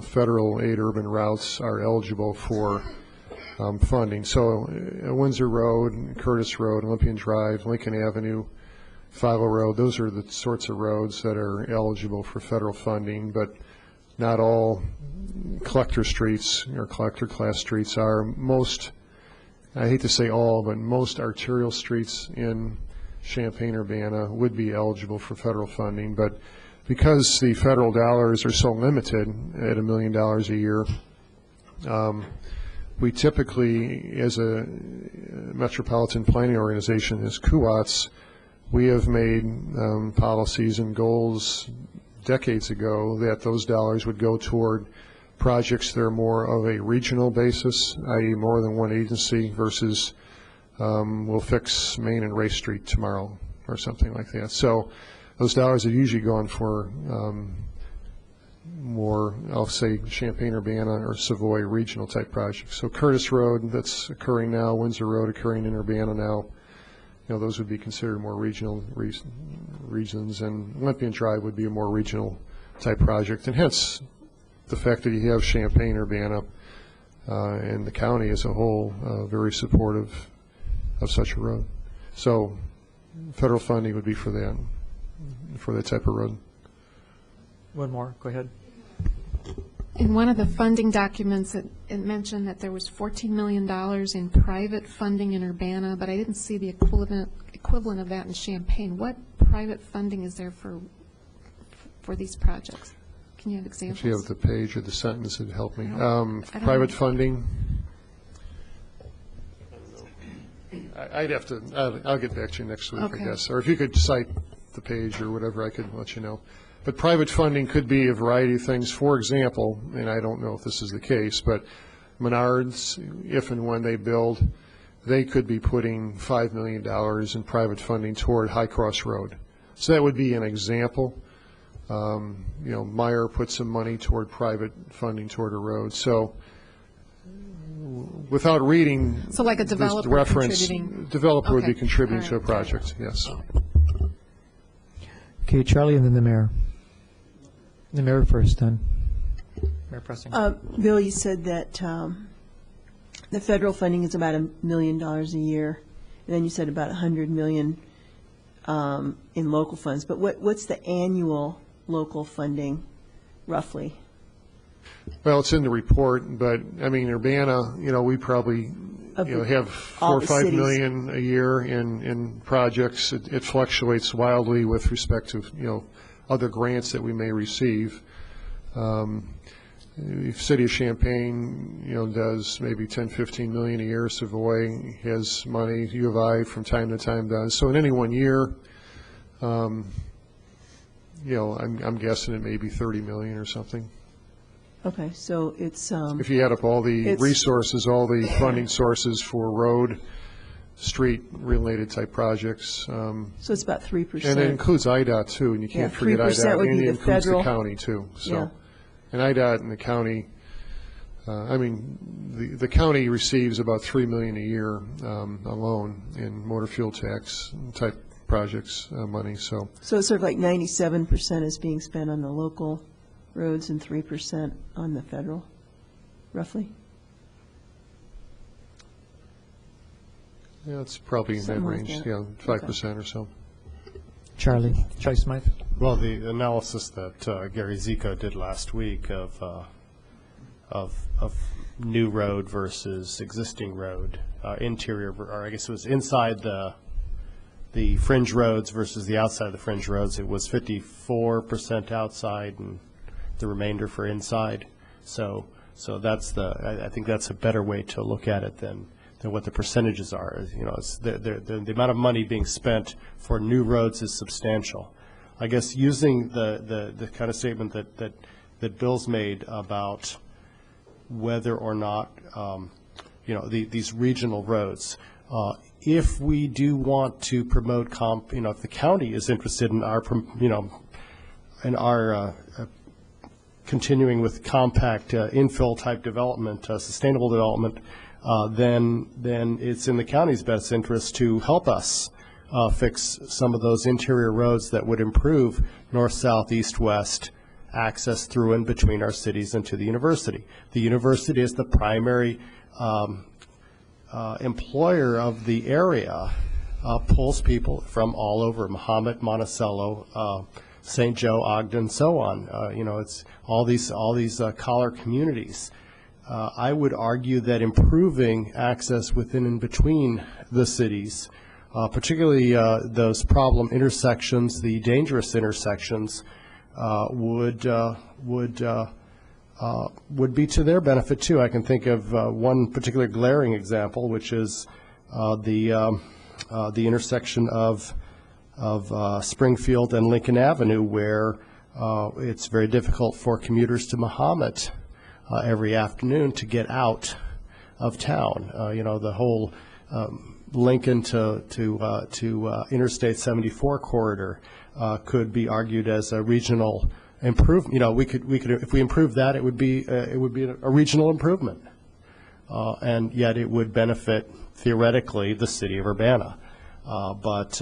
federal aid urban routes are eligible for funding. So Windsor Road, Curtis Road, Olympian Drive, Lincoln Avenue, Philo Road, those are the sorts of roads that are eligible for federal funding, but not all collector streets or collector class streets are. Most, I hate to say all, but most arterial streets in Champaign-Urbana would be eligible for federal funding, but because the federal dollars are so limited at $1 million a year, we typically, as a metropolitan planning organization, as CUATS, we have made policies and goals decades ago that those dollars would go toward projects that are more of a regional basis, i.e. more than one agency versus we'll fix Main and Race Street tomorrow or something like that. So those dollars have usually gone for more, I'll say, Champaign-Urbana or Savoy regional type projects. So Curtis Road, that's occurring now, Windsor Road occurring in Urbana now, those would be considered more regional regions, and Olympian Drive would be a more regional type project, and hence the fact that you have Champaign-Urbana and the county as a whole very supportive of such a road. So federal funding would be for that type of road. One more, go ahead. In one of the funding documents, it mentioned that there was $14 million in private funding in Urbana, but I didn't see the equivalent of that in Champaign. What private funding is there for these projects? Can you have examples? If you have the page or the sentence, it'd help me. I don't Private know. funding. I'd have to, I'll get back to you next week, Okay. I guess. Or if you could cite the page or whatever, I could let you know. But private funding could be a variety of things. For example, and I don't know if this is the case, but Menards, if and when they build, they could be putting $5 million in private funding toward High Cross Road. So that would be an example. Meyer put some money toward private funding toward a road. So without reading, So like a this developer reference, contributing. developer would be Okay. contributing All to a right. project, yes. Okay, Charlie and then the mayor. The mayor first, then. Mayor Pressing. Bill, you said that the federal funding is about $1 million a year, and then you said about $100 million in local funds. But what's the annual local funding, roughly? Well, it's in the report, but, I mean, Urbana, we probably, have 4 all or the 5 cities. million a year in projects. It fluctuates wildly with respect to, other grants that we may receive. The City of Champaign, does maybe 10, 15 million a year. Savoy has money. U of I from time to time does. So in any one year, I'm guessing it may be 30 million or something. Okay, so it's, If you add up all the It's- resources, all the funding sources for road, street-related type projects. so it's about 3%. And it includes IDOT too, and you can't Yeah, forget 3% IDOT, would and be it the includes the federal. county too, so. Yeah. And IDOT and the county, the county receives about $3 million a year alone in motor fuel tax type projects money, so. So it's sort of like 97% is being spent on the local roads and 3% on the federal, roughly? Yeah, it's probably in that Something like range, that. 5% or so. Charlie Smythe. Well, the analysis that Gary Zico did last week of new road versus existing road, interior, or I guess it was inside the fringe roads versus the outside of the fringe roads, it was 54% outside and the remainder for inside. So that's I think that's a better way to look at it than what the percentages are. It's the amount of money being spent for new roads is substantial. I guess using the kind of statement that Bill's made about whether or not these regional roads, if we do want to promote if the county is interested in our continuing with compact infill type development, sustainable development, then it's in the county's best interest to help us fix some of those interior roads that would improve north, south, east, west access through and between our cities and to the university. The university is the primary employer of the area pulls people from all over, Mahomet, Monticello, St. Joe, Ogden, so on. It's all these collar communities. I would argue that improving access within and between the cities, particularly those problem intersections, the dangerous intersections, would be to their benefit too. I can think of one particular glaring example, which is the intersection of Springfield and Lincoln Avenue, where it's very difficult for commuters to Mahomet every afternoon to get out of town. The whole Lincoln to Interstate 74 corridor could be argued as a regional improvement. We could if we improve that, it would be a regional improvement, and yet it would benefit theoretically the city of Urbana. But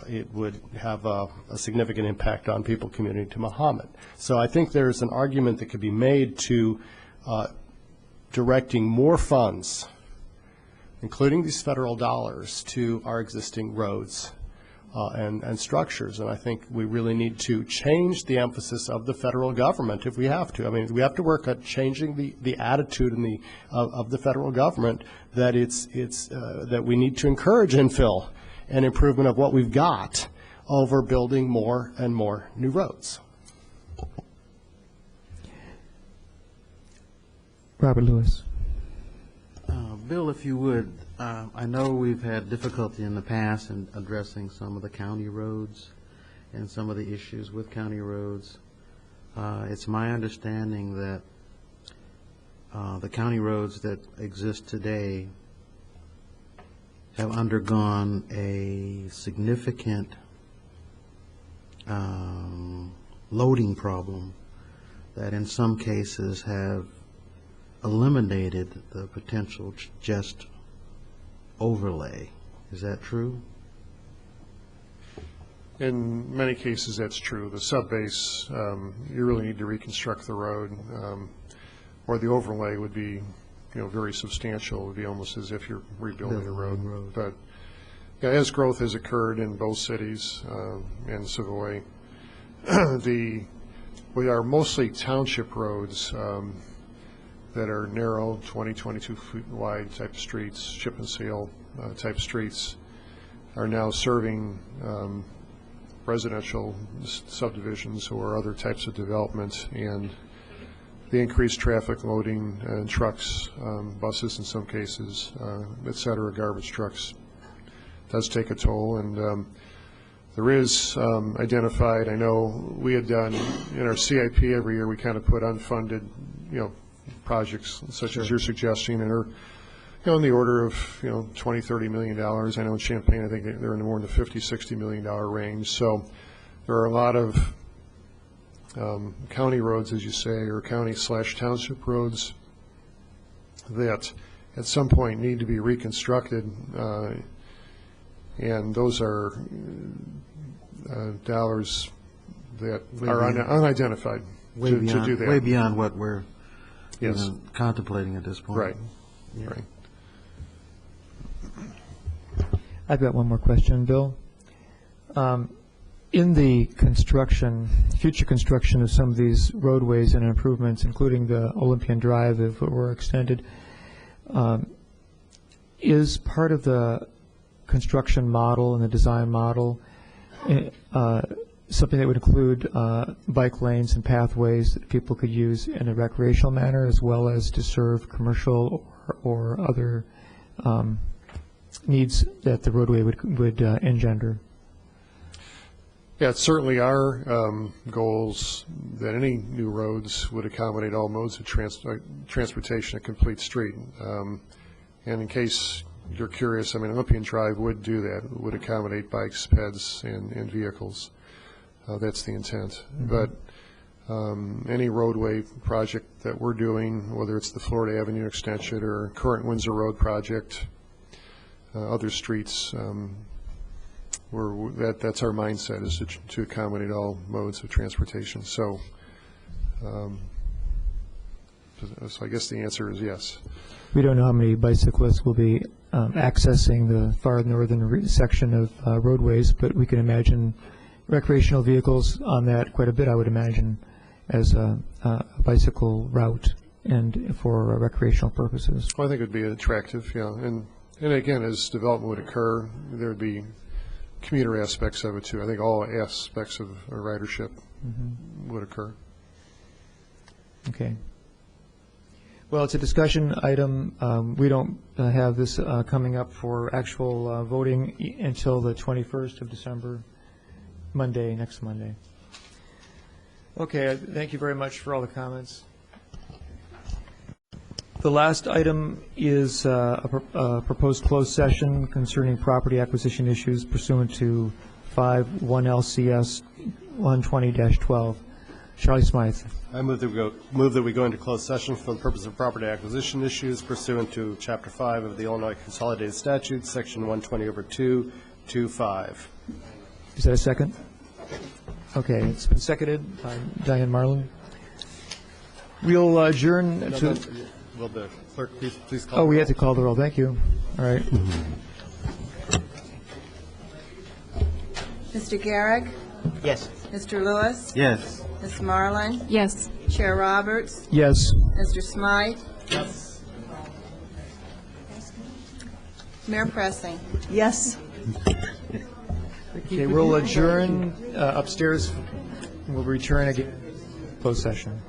it would have a significant impact on people commuting to Mahomet. So I think there's an argument that could be made to directing more funds, including these federal dollars, to our existing roads and structures. And I think we really need to change the emphasis of the federal government if we have to. I mean, we have to work at changing the attitude of the federal government that that we need to encourage infill and improvement of what we've got over building more and more new roads. Robert Lewis. Bill, if you would, I know we've had difficulty in the past in addressing some of the county roads and some of the issues with county roads. It's my understanding that the county roads that exist today have undergone a significant loading problem that in some cases have eliminated the potential just overlay. Is that true? In many cases, that's true. The subbase, you really need to reconstruct the road, or the overlay would be, very substantial. It would be almost as if you're rebuilding a road. But yeah, as growth has occurred in both cities and Savoy, we are mostly township roads that are narrow, 20, 22 feet wide type streets, chip and seal type streets, are now serving residential subdivisions or other types of development, and the increased traffic loading and trucks, buses in some cases, et cetera, garbage trucks, does take a toll. And there is identified, I know we had done in our CIP every year, we kind of put unfunded, projects such as you're suggesting, and are in the order of $20, $30 million. I know in Champaign, I think they're in the more than the $50, $60 million range. So there are a lot of county roads, as you say, or county/township roads that at some point need to be reconstructed, and those are dollars that are unidentified to do that. Way beyond what we're contemplating at this point. Right. Yeah. Right. I've got one more question, Bill. In the future construction of some of these roadways and improvements, including the Olympian Drive, if it were extended, is part of the construction model and the design model something that would include bike lanes and pathways that people could use in a recreational manner, as well as to serve commercial or other needs that the roadway would engender? Yeah, it's certainly our goals that any new roads would accommodate all modes of transportation, a complete street. And in case you're curious, I mean, Olympian Drive would do that. It would accommodate bikes, peds, and vehicles. That's the intent. But any roadway project that we're doing, whether it's the Florida Avenue extension or current Windsor Road project, other streets, that's our mindset, is to accommodate all modes of transportation. So So I guess the answer is yes. We don't know how many bicyclists will be accessing the far northern section of roadways, but we can imagine recreational vehicles on that quite a bit, I would imagine, as a bicycle route and for recreational purposes. Well, I think it would be attractive, yeah. And again, as development would occur, there would be commuter aspects of it too. I think all aspects of a ridership would occur. Okay. Well, it's a discussion item. We don't have this coming up for actual voting until the 21st of December, Monday, next Monday. Okay, thank you very much for all the comments. The last item is a proposed closed session concerning property acquisition issues pursuant to 5-1 LCS 120-12. Charlie Smythe. I move that we go into closed session for the purpose of property acquisition issues pursuant to Chapter 5 of the Illinois Consolidated Statutes, Section 120/225. Is that a second? Okay, it's been seconded by Diane Marlin. We'll adjourn to... Will the clerk please call? Oh, we have to call the roll. Thank you. All right. Mr. Garrick? Yes. Mr. Lewis? Yes. Ms. Marlin? Yes. Chair Roberts? Yes. Mr. Smythe? Yes. Mayor Pressing? Yes. Okay, we'll adjourn upstairs. We'll return again closed session.